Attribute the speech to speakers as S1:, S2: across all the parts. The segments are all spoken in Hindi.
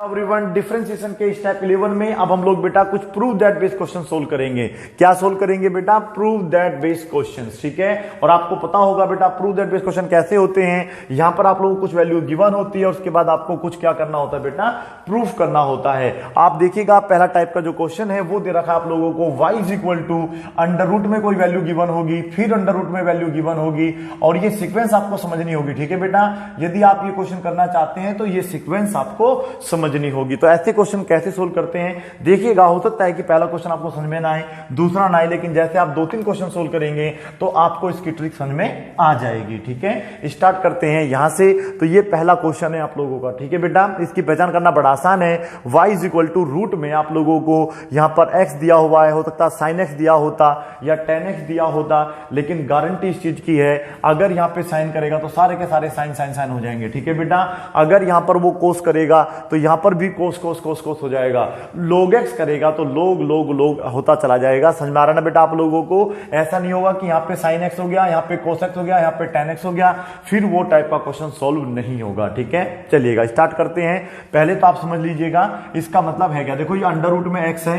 S1: एवरीवन, डिफरेंशिएशन के स्टेप 11 में अब हम लोग बेटा कुछ prove that based question solve करेंगे। क्या सोल्व करेंगे बेटा? Prove that based questions. ठीक है, और आपको पता होगा बेटा प्रूव दैट बेस्ड क्वेश्चन कैसे होते हैं। यहां पर आप लोगों को कुछ वैल्यू गिवन होती है और उसके बाद आपको कुछ क्या करना होता है बेटा? प्रूफ करना होता है। आप देखिएगा पहला टाइप का जो क्वेश्चन है वो दे रखा है आप लोगों को y is equal to under root में कोई वैल्यू गिवन होगी, फिर अंडर रूट में वैल्यू गिवन होगी और ये सीक्वेंस आपको समझनी होगी। ठीक है बेटा, यदि आप ये क्वेश्चन करना चाहते हैं तो ये सीक्वेंस आपको समझनी होगी। तो ऐसे क्वेश्चन कैसे सोल्व करते हैं देखिएगा। हो सकता है कि पहला क्वेश्चन आपको समझ में ना आए, दूसरा ना आए, लेकिन जैसे आप 2-3 क्वेश्चन सोल्व करेंगे तो आपको इसकी ट्रिक समझ में आ जाएगी। ठीक है, स्टार्ट करते हैं यहां से। तो ये पहला क्वेश्चन है आप लोगों का। ठीक है बेटा, इसकी पहचान करना बड़ा आसान है। y is equal to root में आप लोगों को यहां पर x दिया हुआ है, हो सकता है sin x दिया होता या tan x दिया होता, लेकिन गारंटी इस चीज की है अगर यहां पे साइन करेगा तो सारे के सारे साइन साइन साइन हो जाएंगे। ठीक है बेटा, अगर यहां पर वो कोस करेगा तो यहां पर भी कोस कोस कोस कोस हो जाएगा। log x करेगा तो log log log होता चला जाएगा। समझ में आ रहा ना बेटा आप लोगों को? ऐसा नहीं होगा कि यहां पे sin x हो गया, यहां पे cos x हो गया, यहां पे tan x हो गया, फिर वो टाइप का क्वेश्चन सॉल्व नहीं होगा। ठीक है, चलिएगा स्टार्ट करते हैं। पहले तो आप समझ लीजिएगा इसका मतलब है क्या। देखो ये अंडर रूट में x है,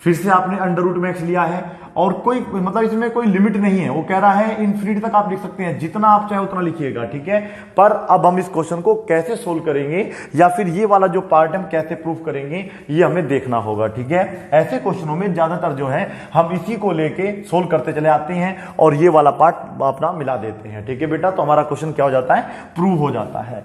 S1: फिर से आपने अंडर रूट में x लिया है और कोई मतलब इसमें कोई लिमिट नहीं है। वो कह रहा है इनफिनिटी तक आप लिख सकते हैं, जितना आप चाहे उतना लिखिएगा। ठीक है, पर अब हम इस क्वेश्चन को कैसे सोल्व करेंगे या फिर ये वाला जो पार्ट हम कैसे प्रूफ करेंगे ये हमें देखना होगा। ठीक है, ऐसे क्वेश्चनों में ज्यादातर जो है हम इसी को लेके सोल्व करते चले आते हैं और ये वाला पार्ट अपना मिला देते हैं। ठीक है बेटा, तो हमारा क्वेश्चन क्या हो जाता है? प्रूव हो जाता है।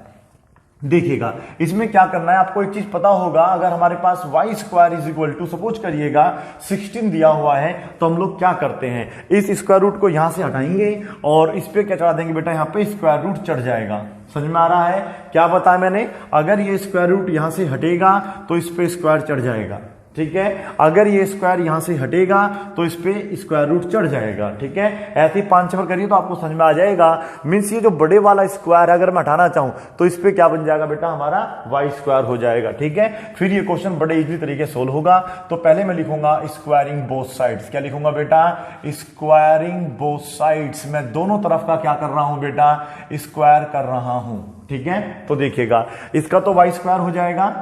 S1: देखिएगा इसमें क्या करना है, आपको एक चीज पता होगा। अगर हमारे पास y square is equal to suppose करिएगा 16 दिया हुआ है तो हम लोग क्या करते हैं, इस स्क्वायर रूट को यहां से हटाएंगे और इस पे क्या चढ़ा देंगे बेटा? यहां पे स्क्वायर रूट चढ़ जाएगा। समझ में आ रहा है क्या बताया मैंने? अगर ये स्क्वायर रूट यहां से हटेगा तो इस पे स्क्वायर चढ़ जाएगा। ठीक है, अगर ये स्क्वायर यहां से हटेगा तो इस पे स्क्वायर रूट चढ़ जाएगा। ठीक है, ऐसे ही 5 पर करिए तो आपको समझ में आ जाएगा। मींस ये जो बड़े वाला स्क्वायर है अगर मैं हटाना चाहूं तो इस पे क्या बन जाएगा बेटा? हमारा y स्क्वायर हो जाएगा। ठीक है, फिर ये क्वेश्चन बड़े इजी तरीके से सोल्व होगा। तो पहले मैं लिखूंगा स्क्वायरिंग बोथ साइड्स। क्या लिखूंगा बेटा? Squaring both sides. मैं दोनों तरफ का क्या कर रहा हूं बेटा? स्क्वायर कर रहा हूं। ठीक है, तो देखिएगा इसका तो y स्क्वायर हो जाएगा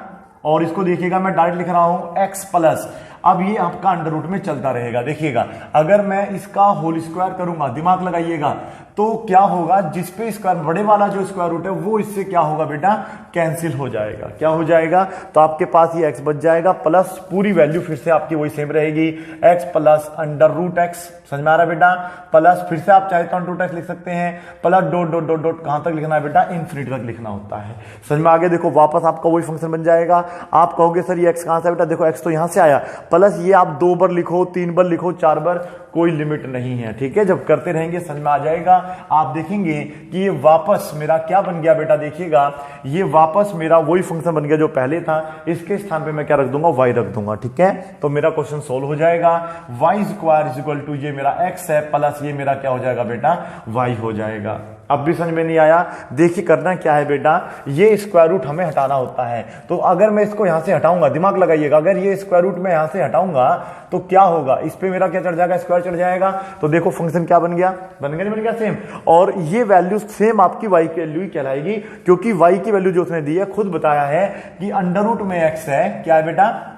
S1: और इसको देखिएगा मैं डायरेक्ट लिख रहा हूं x प्लस। अब ये आपका अंडर रूट में चलता रहेगा। देखिएगा अगर मैं इसका होल स्क्वायर करूंगा, दिमाग लगाइएगा, तो क्या होगा? जिस पे स्क्वायर बड़े वाला जो स्क्वायर रूट है वो इससे क्या होगा बेटा? कैंसिल हो जाएगा। क्या हो जाएगा? तो आपके पास ये x बच जाएगा प्लस पूरी वैल्यू फिर से आपकी वही सेम रहेगी, x plus under root x। समझ में आ रहा है बेटा? प्लस फिर से आप चाहे तो अंडर रूट x लिख सकते हैं, plus dot dot dot dot कहां तक लिखना है बेटा? इनफिनिटी तक लिखना होता है। समझ में आ गया? देखो वापस आपका वही फंक्शन बन जाएगा। आप कहोगे सर ये x कहां से बेटा? देखो x तो यहां से आया, प्लस ये आप 2 बार लिखो, 3 बार लिखो, 4 बार, कोई लिमिट नहीं है। ठीक है, जब करते रहेंगे समझ में आ जाएगा। आप देखेंगे कि ये वापस मेरा क्या बन गया बेटा? देखिएगा ये वापस मेरा वही फंक्शन बन गया जो पहले था। इसके स्थान पे मैं क्या रख दूंगा? y रख दूंगा। ठीक है, तो मेरा क्वेश्चन सोल्व हो जाएगा। y square is equal to ये मेरा x है प्लस ये मेरा क्या हो जाएगा बेटा? y हो जाएगा। अब भी समझ में नहीं आया? देखिए करना क्या है बेटा, ये स्क्वायर रूट हमें हटाना होता है। तो अगर मैं इसको यहां से हटाऊंगा, दिमाग लगाइएगा, अगर ये स्क्वायर रूट मैं यहां से हटाऊंगा तो क्या होगा? इस पे मेरा क्या चढ़ जाएगा? स्क्वायर चढ़ जाएगा। तो देखो फंक्शन क्या बन गया? बन गया नहीं बन गया? सेम। और ये वैल्यू सेम आपकी y की वैल्यू ही कहलाएगी, क्योंकि y की वैल्यू जो उसने दी है खुद बताया है कि अंडर रूट में x है। क्या है बेटा?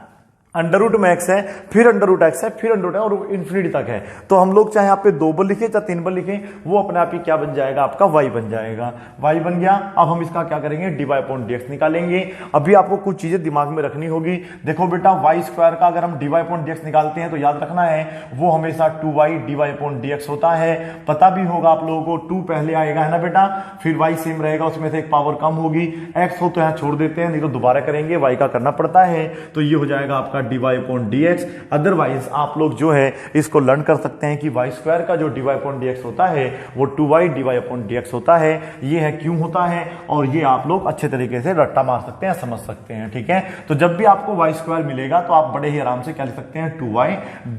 S1: अंडर रूट में x है, फिर अंडर रूट x है, फिर अंडर रूट है और इन्फिनिटी तक है। तो हम लोग चाहे यहाँ पे 2 बार लिखे चाहे 3 बार लिखे, वो अपने आप ही क्या बन जाएगा? आपका y बन जाएगा। y बन गया। अब हम इसका क्या करेंगे? dy/dx निकालेंगे। अभी आपको कुछ चीजें दिमाग में रखनी होगी। देखो बेटा y स्क्वायर का अगर हम dy/dx निकालते हैं तो याद रखना है वो हमेशा 2y dy/dx होता है। पता भी होगा आप लोगों को, 2 पहले आएगा है ना बेटा, फिर y सेम रहेगा, उसमें से एक पावर कम होगी, x हो तो यहाँ छोड़ देते हैं, नहीं तो दोबारा करेंगे, y का करना पड़ता है। तो ये हो जाएगा आपका dy/dx। अदरवाइज आप लोग जो है इसको लर्न कर सकते हैं कि y स्क्वायर का जो dy/dx होता है वो 2y dy/dx होता है। ये है क्यों होता है, और ये आप लोग अच्छे तरीके से रट्टा मार सकते हैं, समझ सकते हैं। ठीक है, तो जब भी आपको y स्क्वायर मिलेगा तो आप बड़े ही आराम से क्या लिख सकते हैं? 2y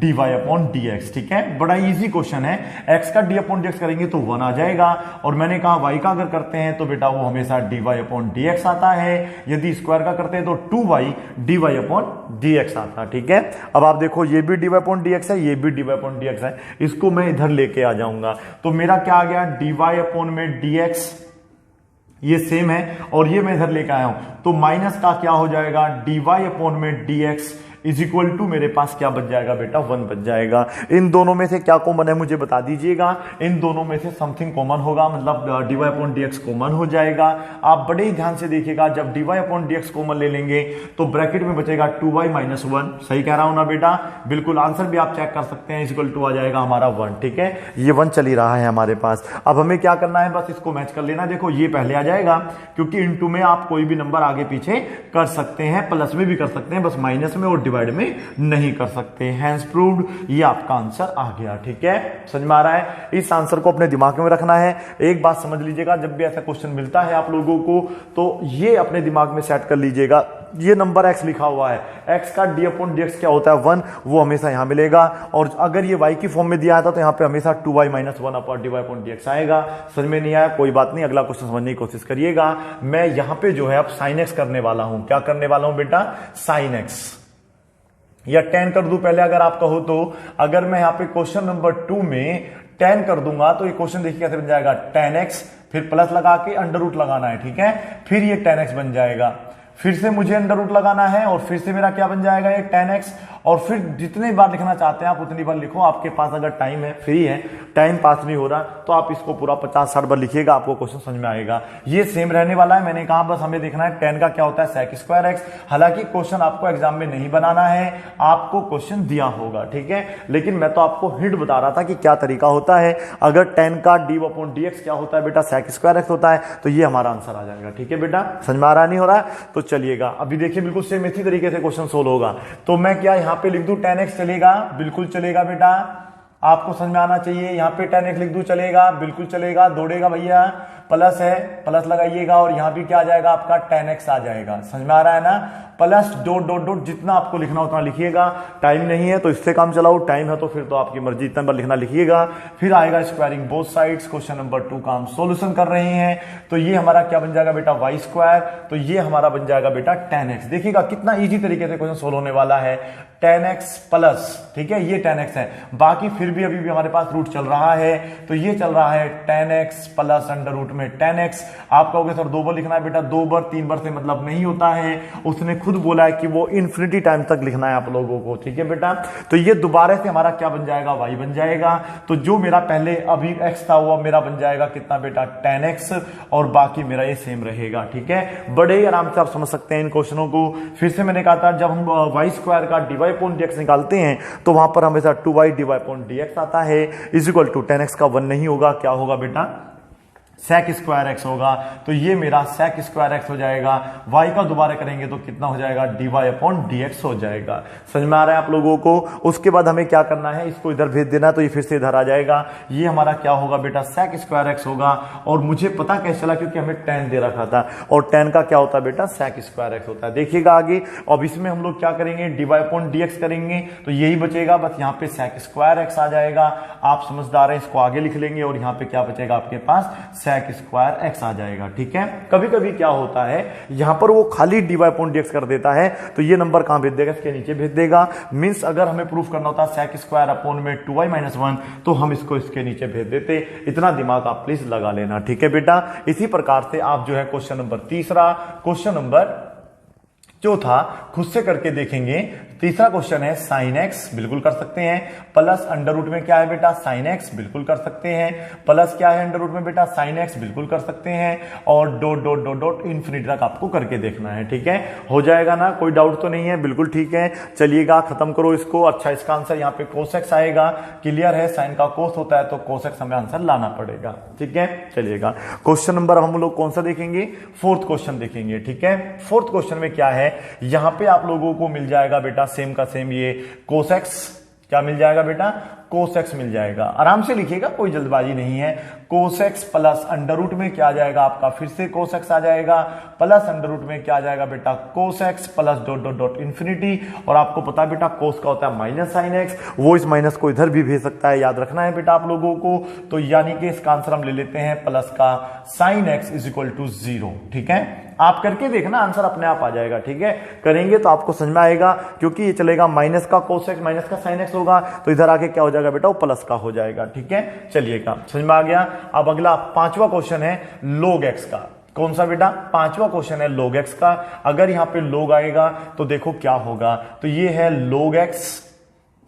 S1: dy/dx। ठीक है, बड़ा इजी क्वेश्चन है। x का dy/dx करेंगे तो 1 आ जाएगा, और मैंने कहा y का अगर करते हैं तो बेटा वो हमेशा dy/dx आता है। यदि स्क्वायर का करते हैं तो 2y dy/dx आता है। ठीक है, अब आप देखो ये भी dy/dx है, ये भी dy/dx है, इसको मैं इधर लेके आ जाऊंगा तो मेरा क्या आ गया? dy/dx ये सेम है और ये मैं इधर लेकर आया हूं, तो माइनस का क्या हो जाएगा, dy अपॉन में dx इज इक्वल टू मेरे पास क्या बच जाएगा बेटा, 1 बच जाएगा। इन दोनों में से क्या कॉमन है मुझे बता दीजिएगा। इन दोनों में से समथिंग कॉमन होगा, मतलब dy अपॉन dx कॉमन हो जाएगा। आप बड़े ही ध्यान से देखिएगा, जब dy अपॉन dx कॉमन ले लेंगे तो ब्रैकेट में बचेगा 2y माइनस 1। सही कह रहा हूं ना बेटा, बिल्कुल आंसर भी आप चेक कर सकते हैं, इक्वल टू आ जाएगा हमारा 1। ठीक है, ये 1 चल ही रहा है हमारे पास। अब हमें क्या करना है, बस इसको मैच कर लेना। देखो ये पहले आ जाएगा, क्योंकि इनटू में आप कोई भी नंबर आगे पीछे कर सकते हैं, प्लस में भी कर सकते हैं, बस माइनस में और डिवाइड में नहीं कर सकते। हैंस प्रूव्ड, ये आपका आंसर आ गया। ठीक है, समझ में आ रहा है। इस आंसर को अपने दिमाग में रखना है। एक बात समझ लीजिएगा, जब भी ऐसा क्वेश्चन मिलता है आप लोगों को तो ये अपने दिमाग में सेट कर लीजिएगा, ये नंबर x लिखा हुआ है, x का d अपॉन dx क्या होता है 1, वो हमेशा यहां मिलेगा। और अगर ये y की फॉर्म में दिया था तो यहां पे हमेशा 2y minus 1 upon dy upon dx आएगा। समझ में नहीं आया कोई बात नहीं, अगला क्वेश्चन समझने की कोशिश करिएगा। मैं यहां पे जो है अब sin x करने वाला हूं। क्या करने वाला हूं बेटा, sin x या 10 कर दूं पहले अगर आप कहो तो। अगर मैं यहां पे क्वेश्चन नंबर 2 में 10 कर दूंगा तो ये क्वेश्चन देखिए कैसे बन जाएगा, 10x फिर प्लस लगा के अंडर रूट लगाना है। ठीक है, फिर ये 10x बन जाएगा, फिर से मुझे अंडर रूट लगाना है और फिर से मेरा क्या बन जाएगा, ये 10x। और फिर जितनी बार लिखना चाहते हैं आप उतनी बार लिखो, आपके पास अगर टाइम है, फ्री है, टाइम पास नहीं हो रहा तो आप इसको पूरा 50-60 बार लिखिएगा, आपको क्वेश्चन समझ में आएगा। ये सेम रहने वाला है। मैंने कहा बस हमें देखना है 10 का क्या होता है, sec स्क्वायर x। हालांकि क्वेश्चन आपको एग्जाम में नहीं बनाना है, आपको क्वेश्चन दिया होगा। ठीक है, लेकिन मैं तो आपको हिंट बता रहा था कि क्या तरीका होता है। अगर 10 का d अपॉन dx क्या होता है बेटा, sec स्क्वायर x होता है, तो ये हमारा आंसर आ जाएगा। ठीक है बेटा, समझ में आ रहा नहीं हो रहा है तो चलिएगा। अभी देखिए बिल्कुल सेम इसी तरीके से क्वेश्चन सोल्व होगा। तो मैं क्या यहां पे लिख दूं, 10x चलेगा, बिल्कुल चलेगा बेटा, आपको समझ में आना चाहिए। यहां पे 10x लिख दूं, चलेगा, बिल्कुल चलेगा, दौड़ेगा भैया। प्लस है, प्लस लगाइएगा और यहां भी क्या आ जाएगा आपका 10x आ जाएगा। समझ में आ रहा है ना, प्लस डॉट डॉट डॉट, जितना आपको लिखना उतना लिखिएगा। टाइम नहीं है तो इससे काम चलाओ, टाइम है तो फिर तो आपकी मर्जी, इतना बार लिखना लिखिएगा। फिर आएगा squaring both sides. Question number 2 का हम सॉल्यूशन कर रहे हैं, तो ये हमारा क्या बन जाएगा बेटा, y स्क्वायर, तो ये हमारा बन जाएगा बेटा 10x। देखिएगा कितना इजी तरीके से क्वेश्चन सोल्व होने वाला है। 10x प्लस, ठीक है, ये 10x है, बाकी फिर भी अभी भी हमारे पास रूट चल रहा है, तो ये चल रहा है 10x प्लस अंडर रूट में 10x। आप कहोगे सर 2 बार लिखना है बेटा, 2 बार 3 बार से मतलब नहीं होता है, उसने खुद बोला है कि वो इन्फिनिटी टाइम तक लिखना है आप लोगों को। ठीक है बेटा, तो ये दोबारा से हमारा क्या बन जाएगा, y बन जाएगा। तो जो मेरा पहले अभी x था वो मेरा बन जाएगा कितना बेटा, 10x, और बाकी मेरा ये सेम रहेगा। ठीक है, बड़े ही आराम से आप समझ सकते हैं इन क्वेश्चनों को। फिर से मैंने कहा था जब हम y स्क्वायर का dy अपॉन dx निकालते हैं तो वहां पर हमेशा 2y dy अपॉन dx आता है, इज इक्वल टू 10x का 1 नहीं होगा, क्या होगा बेटा, sec स्क्वायर x होगा। तो ये मेरा sec स्क्वायर x हो जाएगा। y का दोबारा करेंगे तो कितना हो जाएगा, dy अपॉन dx हो जाएगा। समझ में आ रहा है आप लोगों को। उसके बाद हमें क्या करना है, इसको इधर भेज देना, तो ये फिर से इधर आ जाएगा। ये हमारा क्या होगा बेटा, sec स्क्वायर x होगा। और मुझे पता कैसे चला, क्योंकि हमें 10 दे रखा था, और 10 का क्या होता है बेटा, sec स्क्वायर x होता है। देखिएगा आगे। अब इसमें हम लोग क्या करेंगे, dy अपॉन dx करेंगे, तो यही बचेगा, बस यहाँ पे sec स्क्वायर x आ जाएगा। आप समझदार हैं, इसको आगे लिख लेंगे और यहाँ पे क्या बचेगा आपके पास, sec स्क्वायर x आ जाएगा। ठीक है, कभी कभी क्या होता है यहां पर वो खाली dy अपॉन dx कर देता है, तो ये नंबर कहां भेज देगा, इसके नीचे भेज देगा। मींस अगर हमें प्रूफ करना होता sec स्क्वायर अपॉन में 2y माइनस 1, तो हम इसको इसके नीचे भेज देते। इतना दिमाग आप प्लीज लगा लेना। ठीक है बेटा, इसी प्रकार से आप जो है क्वेश्चन नंबर 3, क्वेश्चन नंबर 4 खुद से करके देखेंगे। तीसरा क्वेश्चन है sin x, बिल्कुल कर सकते हैं। प्लस अंडर रूट में क्या है बेटा, sin x, बिल्कुल कर सकते हैं। प्लस क्या है अंडर रूट में बेटा, sin x, बिल्कुल कर सकते हैं। और dot dot dot dot infinity तक आपको करके देखना है। ठीक है, हो जाएगा ना, कोई डाउट तो नहीं है, बिल्कुल ठीक है। चलिएगा खत्म करो इसको। अच्छा, इसका आंसर यहाँ पे cos x आएगा, क्लियर है, साइन का cos होता है तो cos x हमें आंसर लाना पड़ेगा। ठीक है, चलिएगा क्वेश्चन नंबर हम लोग कौन सा देखेंगे, 4th क्वेश्चन देखेंगे। ठीक है, 4th क्वेश्चन में क्या है, यहां पे आप लोगों को मिल जाएगा बेटा सेम का सेम, ये cos x, क्या मिल जाएगा बेटा, cos x मिल जाएगा। आराम से लिखिएगा, कोई जल्दबाजी नहीं है। cos x plus under root में क्या आ जाएगा आपका, फिर से cos x आ जाएगा, प्लस अंडर रूट में क्या आ जाएगा बेटा, cos x plus dot dot dot infinity. और आपको पता है बेटा cos का होता है माइनस sin x, वो इस माइनस को इधर भी भेज सकता है, याद रखना है बेटा आप लोगों को। तो यानी कि इसका आंसर हम ले लेते हैं प्लस का sin x is equal to 0। ठीक है, आप करके देखना, आंसर अपने आप आ जाएगा। ठीक है, करेंगे तो आपको समझ में आएगा, क्योंकि ये चलेगा माइनस का cos x माइनस का sin x होगा, तो इधर आके क्या हो जाएगा बेटा, वो प्लस का हो जाएगा। ठीक है, चलिएगा समझ में आ गया। अब अगला 5वां क्वेश्चन है log x का। कौन सा बेटा? पांचवा क्वेश्चन है log x का। अगर यहां पे log आएगा तो देखो क्या होगा, तो ये है log x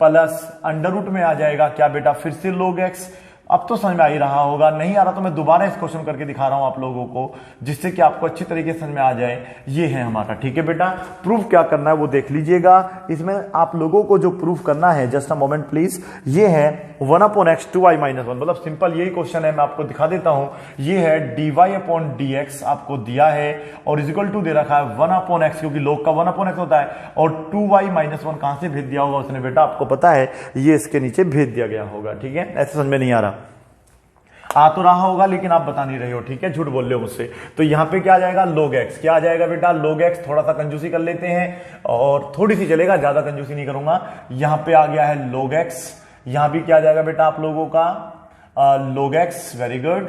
S1: plus under root में आ जाएगा क्या बेटा? फिर से log x। अब तो समझ में आ ही रहा होगा, नहीं आ रहा तो मैं दोबारा इस क्वेश्चन करके दिखा रहा हूं आप लोगों को, जिससे कि आपको अच्छी तरीके से समझ में आ जाए। ये है हमारा, ठीक है बेटा। प्रूफ क्या करना है वो देख लीजिएगा। इसमें आप लोगों को जो प्रूफ करना है, जस्ट अ मोमेंट प्लीज, ये है 1/x 2y - 1, मतलब सिंपल यही क्वेश्चन है, मैं आपको दिखा देता हूं। ये है dy/dx आपको दिया है और इक्वल टू दे रखा है 1/x, क्योंकि log का 1/x होता है, और 2y - 1 कहां से भेज दिया होगा उसने बेटा? आपको पता है, ये इसके नीचे भेज दिया गया होगा, ठीक है। ऐसे समझ में नहीं आ रहा, आ तो रहा होगा लेकिन आप बता नहीं रहे हो, ठीक है, झूठ बोल रहे हो मुझसे। तो यहां पे क्या आ जाएगा? log x। क्या आ जाएगा बेटा? log x। थोड़ा सा कंजूसी कर लेते हैं और थोड़ी सी चलेगा, ज्यादा कंजूसी नहीं करूंगा। यहां पे आ गया है log x। यहां भी क्या आ जाएगा बेटा आप लोगों का? log x, very good.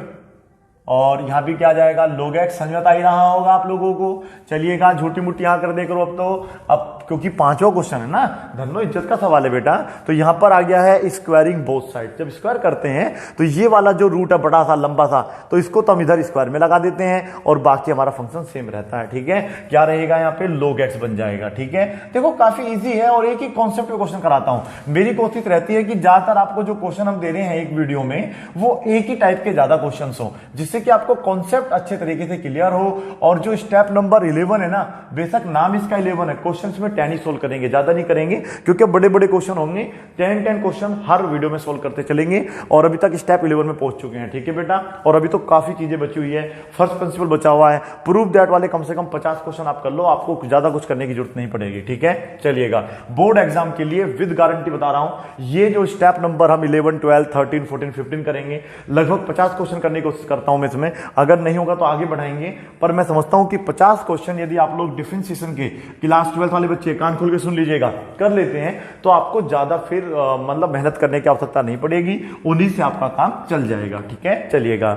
S1: और यहां भी क्या आ जाएगा? log x। समझ में आ ही रहा होगा आप लोगों को। चलिएगा, झूठी मुट्ठी यहां कर दे करो अब तो, अब क्योंकि पांचवा क्वेश्चन है ना, धनो इज्जत का सवाल है बेटा। तो यहां पर आ गया है स्क्वायरिंग बोथ साइड। जब स्क्वायर करते हैं तो ये वाला जो रूट है बड़ा सा लंबा सा, तो इसको तो हम इधर स्क्वायर में लगा देते हैं और बाकी हमारा फंक्शन सेम रहता है, ठीक है। क्या रहेगा यहाँ पे? log x बन जाएगा, ठीक है। देखो काफी इजी है और एक ही कॉन्सेप्ट पे क्वेश्चन कराता हूं। मेरी कोशिश रहती है कि ज्यादातर आपको जो क्वेश्चन हम दे रहे हैं एक वीडियो में, वो एक ही टाइप के ज्यादा क्वेश्चन हो, जिससे कि आपको कॉन्सेप्ट अच्छे तरीके से क्लियर हो। और जो स्टेप नंबर 11 है ना, बेशक नाम इसका 11 है, क्वेश्चन में 10 ही सोल्व करेंगे, ज्यादा नहीं करेंगे, क्योंकि बड़े बड़े क्वेश्चन होंगे। 10 क्वेश्चन हर वीडियो में सोल्व करते चलेंगे और अभी तक स्टेप 11 में पहुंच चुके हैं, ठीक है बेटा। और अभी तो काफी चीजें बची हुई है, फर्स्ट प्रिंसिपल बचा हुआ है, प्रूफ दैट वाले कम से कम 50 क्वेश्चन आप कर लो, आपको ज्यादा कुछ करने की जरूरत नहीं पड़ेगी, ठीक है। चलिएगा, बोर्ड एग्जाम के लिए विद गारंटी बता रहा हूं, ये जो स्टेप नंबर हम 11, 12, 13, 14, 15 करेंगे, लगभग 50 क्वेश्चन करने की कोशिश करता हूं मैं इसमें। अगर नहीं होगा तो आगे बढ़ाएंगे, पर मैं समझता हूं कि 50 क्वेश्चन यदि आप लोग डिफरेंशिएशन के क्लास 12 वाले बच्चे कान खोल के सुन लीजिएगा, कर लेते हैं, तो आपको ज्यादा फिर मतलब मेहनत करने की आवश्यकता नहीं पड़ेगी, उन्हीं से आपका काम चल जाएगा, ठीक है। चलिएगा,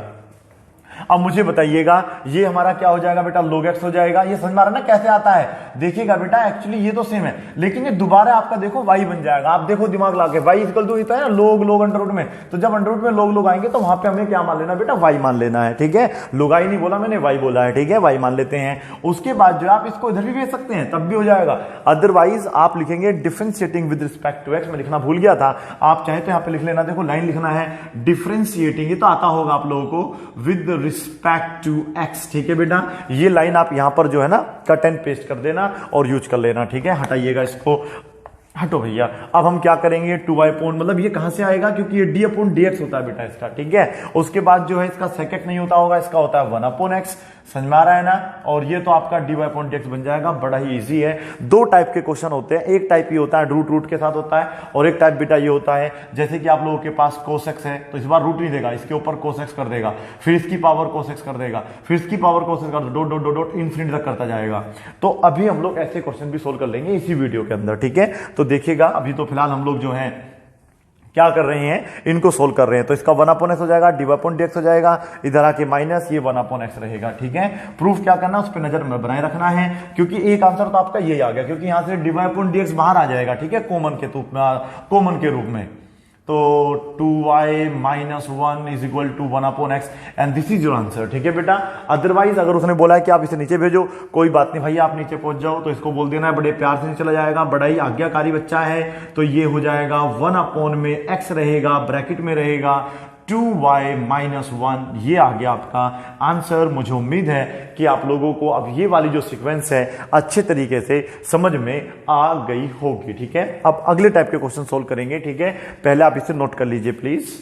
S1: अब मुझे बताइएगा, ये हमारा क्या हो जाएगा बेटा? log x हो जाएगा। ये समझ में आ रहा है ना कैसे आता है? देखिएगा बेटा, एक्चुअली ये तो सेम है, लेकिन ये दोबारा आपका देखो y बन जाएगा। आप देखो दिमाग लाके, y इक्वल टू होता है ना log अंडर रूट में, तो जब अंडर रूट में log आएंगे तो वहां पे हमें क्या मान लेना बेटा? y मान लेना है, ठीक है। log नहीं बोला मैंने, y बोला है, ठीक है, y मान लेते हैं। उसके बाद जो आप इसको इधर भी भेज सकते हैं, तब भी हो जाएगा। अदरवाइज आप लिखेंगे differentiating with respect to x, मैं लिखना भूल गया था, आप चाहे तो यहां पे लिख लेना। देखो लाइन लिखना है डिफरेंशिएटिंग, ये तो आता होगा आप लोगों को, विद रिस्पेक्ट टू x, ठीक है बेटा। ये लाइन आप यहां पर जो है ना कट एंड पेस्ट कर देना और यूज कर लेना, ठीक है। हटाइएगा इसको, हटो भैया। अब हम क्या करेंगे? 2y अपॉन, मतलब ये कहां से आएगा? क्योंकि ये d अपॉन dx होता है बेटा इसका, ठीक है। उसके बाद जो है इसका सेकंड नहीं होता होगा, इसका होता है 1 अपॉन x। समझ में आ रहा है ना? और ये तो आपका dy अपॉन dx बन जाएगा। बड़ा ही इजी है। दो टाइप के क्वेश्चन होते हैं, एक टाइप ये होता है रूट के साथ होता है, और एक टाइप बेटा ये होता है जैसे कि आप लोगों के पास cos x है, तो इस बार रूट नहीं देगा, इसके ऊपर cos x कर देगा, फिर इसकी पावर cos x कर देगा, फिर इसकी पावर cos x कर, dot dot dot dot infinity तक करता जाएगा। तो अभी हम लोग ऐसे क्वेश्चन भी सोल्व कर लेंगे इसी वीडियो के अंदर, ठीक है। तो देखिएगा, अभी तो फिलहाल हम लोग जो है क्या कर रहे हैं, इनको सोल्व कर रहे हैं। तो इसका 1 अपॉन x हो जाएगा, dy अपॉन dx हो जाएगा, इधर आके माइनस, ये 1 अपॉन x रहेगा, ठीक है। प्रूफ क्या करना, उस पर नजर में बनाए रखना है, क्योंकि एक आंसर तो आपका ये आ गया, क्योंकि यहां से dy अपॉन dx बाहर आ जाएगा, ठीक है, कॉमन के रूप में। तो 2y minus 1 is equal to 1 upon x, and this is your answer, ठीक है बेटा। अदरवाइज अगर उसने बोला है कि आप इसे नीचे भेजो, कोई बात नहीं भैया, आप नीचे पहुंच जाओ, तो इसको बोल देना है, बड़े प्यार से चला जाएगा, बड़ा ही आज्ञाकारी बच्चा है। तो ये हो जाएगा 1 अपॉन में x रहेगा, ब्रैकेट में रहेगा 2y माइनस 1, ये आ गया आपका आंसर। मुझे उम्मीद है कि आप लोगों को अब ये वाली जो सीक्वेंस है अच्छे तरीके से समझ में आ गई होगी, ठीक है। अब अगले टाइप के क्वेश्चन सोल्व करेंगे, ठीक है। पहले आप इसे नोट कर लीजिए प्लीज।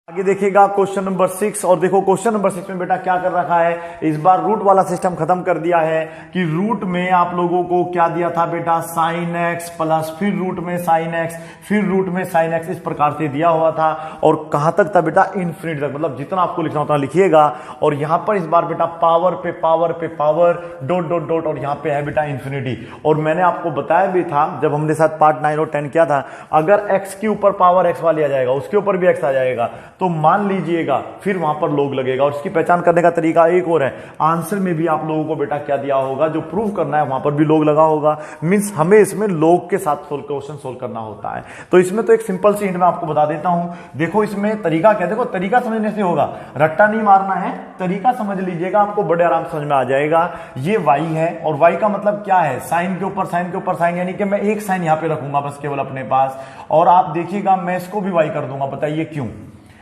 S1: आगे देखिएगा क्वेश्चन नंबर 6, और देखो क्वेश्चन नंबर 6 में बेटा क्या कर रखा है, इस बार रूट वाला सिस्टम खत्म कर दिया है कि रूट में आप लोगों को क्या दिया था बेटा, साइन एक्स प्लस फिर रूट में साइन एक्स, फिर रूट में साइन एक्स, इस प्रकार से दिया हुआ था। और कहां तक था बेटा, इनफिनिटी तक, मतलब जितना आपको लिखना होता लिखिएगा। और यहां पर इस बार बेटा पावर पे पावर पे पावर, डॉट डॉट डॉट, और यहां पे है बेटा इन्फिनिटी। और मैंने आपको बताया भी था जब हमने साथ पार्ट 9 और 10 किया था, अगर एक्स के ऊपर पावर एक्स वाली आ जाएगा, उसके ऊपर भी एक्स आ जाएगा, तो मान लीजिएगा फिर वहां पर लोग लगेगा। और इसकी पहचान करने का तरीका एक और है, आंसर में भी आप लोगों को बेटा क्या दिया होगा, जो प्रूव करना है वहां पर भी लोग लगा होगा। मींस हमें इसमें लोग के साथ क्वेश्चन सोल्व करना होता है। तो इसमें तो एक सिंपल सी हिंट मैं आपको बता देता हूं। देखो इसमें तरीका क्या, देखो तरीका समझने से होगा, रट्टा नहीं मारना है, तरीका समझ लीजिएगा, आपको बड़े आराम समझ में आ जाएगा। ये y है और y का मतलब क्या है, साइन के ऊपर साइन के ऊपर साइन, यानी कि मैं एक साइन यहां पे रखूंगा बस केवल अपने पास, और आप देखिएगा मैं इसको भी y कर दूंगा। बताइए क्यों?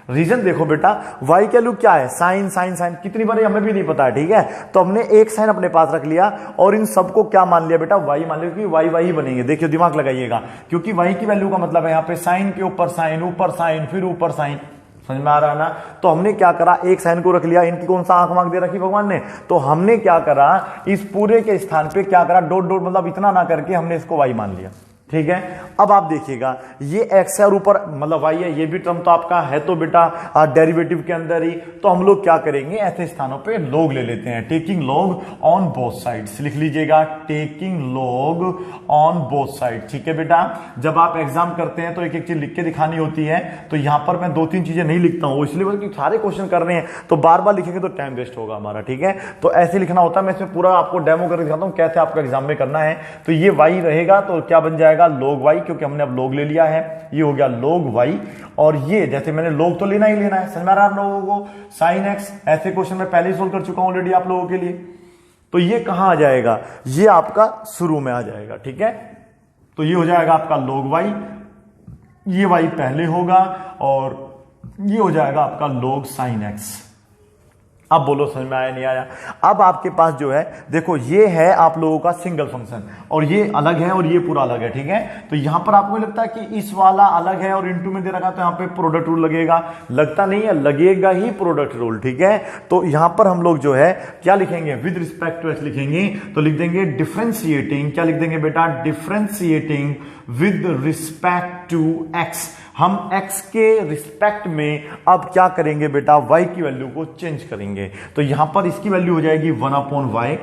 S1: रीजन देखो बेटा, y की वैल्यू क्या है, साइन साइन साइन, कितनी बार हमें भी नहीं पता है, ठीक है। तो हमने एक साइन अपने पास रख लिया और इन सबको क्या मान लिया बेटा, y मान लिया, क्योंकि y ही बनेंगे। देखियो दिमाग लगाइएगा, क्योंकि y की वैल्यू का मतलब है यहाँ पे साइन के ऊपर साइन, ऊपर साइन, फिर ऊपर साइन, समझ में आ रहा है ना। तो हमने क्या करा, एक साइन को रख लिया, इनकी कौन सा आंख मांग दे रखी भगवान ने, तो हमने क्या करा, इस पूरे के स्थान पे क्या करा, डॉट डॉट मतलब इतना ना करके हमने इसको y मान लिया, ठीक है। अब आप देखिएगा ये x है और ऊपर मतलब y है, ये भी टर्म तो आपका है तो बेटा डेरिवेटिव के अंदर ही। तो हम लोग क्या करेंगे, ऐसे स्थानों पे लोग ले लेते हैं, टेकिंग लोग ऑन बोथ साइड्स, लिख लीजिएगा टेकिंग लोग ऑन बोथ साइड, ठीक है बेटा। जब आप एग्जाम करते हैं तो एक एक चीज लिख के दिखानी होती है, तो यहां पर मैं 2-3 चीजें नहीं लिखता हूं, इसलिए बल्कि सारे क्वेश्चन कर रहे हैं तो बार बार लिखेंगे तो टाइम वेस्ट होगा हमारा, ठीक है। तो ऐसे लिखना होता है, मैं इसमें पूरा आपको डेमो करके दिखाता हूं कैसे आपको एग्जाम में करना है। तो ये y रहेगा तो क्या बन जाएगा, लोग y, क्योंकि हमने अब लोग ले लिया है, ये हो गया लोग y। और ये जैसे मैंने लोग तो लेना ही लेना है, समझ में आ रहा है आप लोगों को, साइन x, ऐसे क्वेश्चन मैं पहले ही सोल्व कर चुका हूं ऑलरेडी आप लोगों के लिए। तो ये कहां आ जाएगा, ये आपका शुरू में आ जाएगा, ठीक है। तो ये हो जाएगा आपका लोग y, ये y पहले होगा और ये हो जाएगा आपका लोग साइन x। अब बोलो समझ में आया नहीं आया। अब आपके पास जो है देखो, ये है आप लोगों का सिंगल फंक्शन और ये अलग है और ये पूरा अलग है, ठीक है। तो यहां पर आपको लगता है कि इस वाला अलग है और इनटू में दे रखा तो यहां पे प्रोडक्ट रूल लगेगा, लगता नहीं है, लगेगा ही प्रोडक्ट रूल, ठीक है। तो यहां पर हम लोग जो है क्या लिखेंगे, विद रिस्पेक्ट टू एक्स लिखेंगे, तो लिख देंगे डिफरेंशिएटिंग, क्या लिख देंगे बेटा, differentiating with respect to x. हम x के रिस्पेक्ट में अब क्या करेंगे बेटा, y की वैल्यू को चेंज करेंगे। तो यहां पर इसकी वैल्यू हो जाएगी 1/y,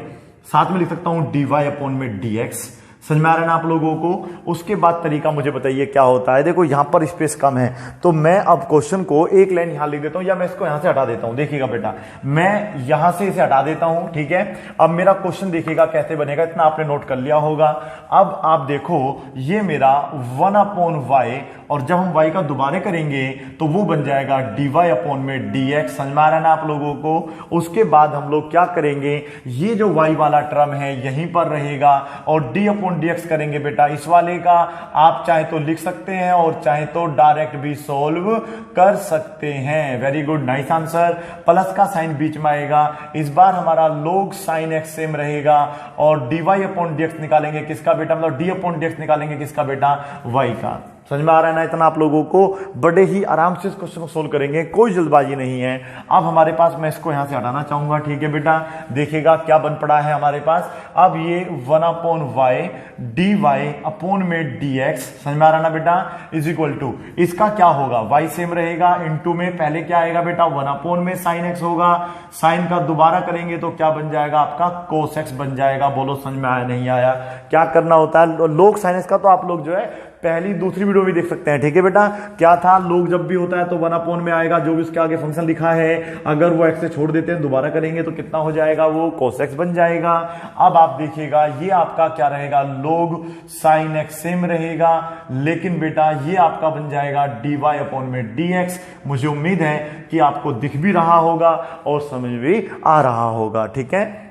S1: साथ में लिख सकता हूं dy/dx, समझ में आ रहा है ना आप लोगों को। उसके बाद तरीका मुझे बताइए क्या होता है। देखो यहां पर स्पेस कम है तो मैं अब क्वेश्चन को एक लाइन यहां लिख देता हूं या मैं इसको यहां से हटा देता हूं। देखिएगा बेटा, मैं यहां से इसे हटा देता हूं, ठीक है। अब मेरा क्वेश्चन देखिएगा कैसे बनेगा, इतना आपने नोट कर लिया होगा। अब आप देखो ये मेरा 1/y, और जब हम y का दोबारा करेंगे तो वो बन जाएगा dy/dx, समझ में आ रहा है ना आप लोगों को। उसके बाद हम लोग क्या करेंगे, ये जो y वाला टर्म है यहीं पर रहेगा और d/dx करेंगे बेटा इस वाले का। आप चाहे तो लिख सकते हैं और चाहे तो डायरेक्ट भी सोल्व कर सकते हैं। Very good, nice answer. Plus का साइन बीच में आएगा, इस बार हमारा लोग साइन x सेम रहेगा और dy/dx निकालेंगे किसका बेटा, मतलब d/dx निकालेंगे किसका बेटा, y का। समझ में आ रहा है ना इतना आप लोगों को। बड़े ही आराम से इस क्वेश्चन को सोल्व करेंगे, कोई जल्दबाजी नहीं है। अब हमारे पास, मैं इसको यहां से हटाना चाहूंगा, ठीक है बेटा। देखिएगा क्या बन पड़ा है हमारे पास, अब ये 1/y dy/dx, समझ में आ रहा ना बेटा, इज इक्वल टू, इसका क्या होगा, y सेम रहेगा, इनटू में पहले क्या आएगा बेटा, 1 में साइन x होगा, साइन का दोबारा करेंगे तो क्या बन जाएगा आपका cos x बन जाएगा। बोलो समझ में आया नहीं आया। क्या करना होता है, लोग साइन x का तो आप लोग जो है पहली दूसरी वीडियो भी देख सकते हैं, ठीक है बेटा। क्या था, लोग जब भी होता है तो 1/, में आएगा जो भी उसके आगे फंक्शन लिखा है, अगर वो x से छोड़ देते हैं दोबारा करेंगे तो कितना हो जाएगा, वो cos x बन जाएगा। अब आप देखिएगा ये आपका क्या रहेगा, लोग साइन x सेम रहेगा, लेकिन बेटा ये आपका बन जाएगा dy/dx। मुझे उम्मीद है कि आपको दिख भी रहा होगा और समझ भी आ रहा होगा, ठीक है।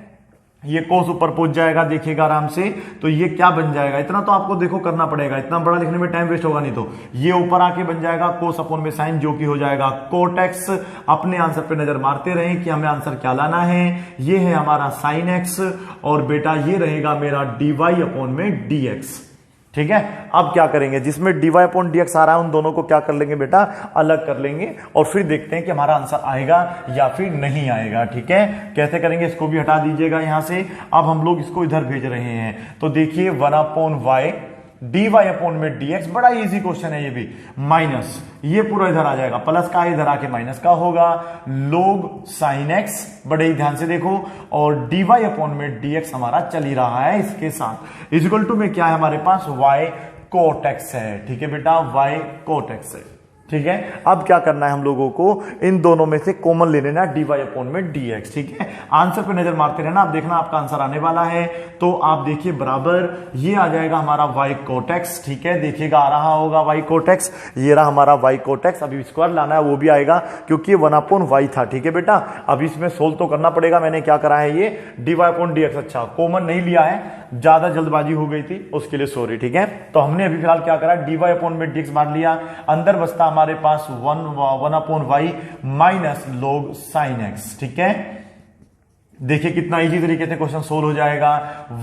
S1: ये कोस ऊपर पहुंच जाएगा, देखिएगा आराम से। तो ये क्या बन जाएगा, इतना तो आपको देखो करना पड़ेगा, इतना बड़ा लिखने में टाइम वेस्ट होगा नहीं। तो ये ऊपर आके बन जाएगा cos/में साइन, जो कि हो जाएगा cot x। अपने आंसर पे नजर मारते रहें कि हमें आंसर क्या लाना है। ये है हमारा साइन x और बेटा ये रहेगा मेरा dy/dx, ठीक है। अब क्या करेंगे, जिसमें dy/dx आ रहा है उन दोनों को क्या कर लेंगे बेटा, अलग कर लेंगे और फिर देखते हैं कि हमारा आंसर आएगा या फिर नहीं आएगा, ठीक है। कैसे करेंगे, इसको भी हटा दीजिएगा यहां से। अब हम लोग इसको इधर भेज रहे हैं, तो देखिए 1/y dy/dx, बड़ा इजी क्वेश्चन है ये भी, माइनस ये पूरा इधर आ जाएगा, प्लस का इधर आके माइनस का होगा, लोग साइन x, बड़े ही ध्यान से देखो, और dy/dx हमारा चल ही रहा है इसके साथ। इक्वल टू में क्या है हमारे पास, y cot x है, ठीक है बेटा, y cot x है, ठीक है। अब क्या करना है हम लोगों को, इन दोनों में से कॉमन ले लेना dy अपॉन में dx, ठीक है। आंसर पे नजर मारते रहना, आप देखना आपका आंसर आने वाला है। तो आप देखिए बराबर ये आ जाएगा हमारा y cot x, ठीक है, देखिएगा आ रहा होगा y cot x, ये रहा हमारा y cot x। अभी स्क्वायर लाना है वो भी आएगा क्योंकि 1 अपॉन y था, ठीक है बेटा। अब इसमें सोल्व तो करना पड़ेगा, मैंने क्या करा है ये dy अपॉन dx, अच्छा कॉमन नहीं लिया है, ज्यादा जल्दबाजी हो गई थी उसके लिए सॉरी, ठीक है। तो हमने अभी फिलहाल क्या करा, dy अपॉन में dx मार लिया, अंदर बचता हमारे पास 1 upon y minus log sin x, ठीक है। देखिए कितना इजी तरीके से क्वेश्चन सोल्व हो जाएगा,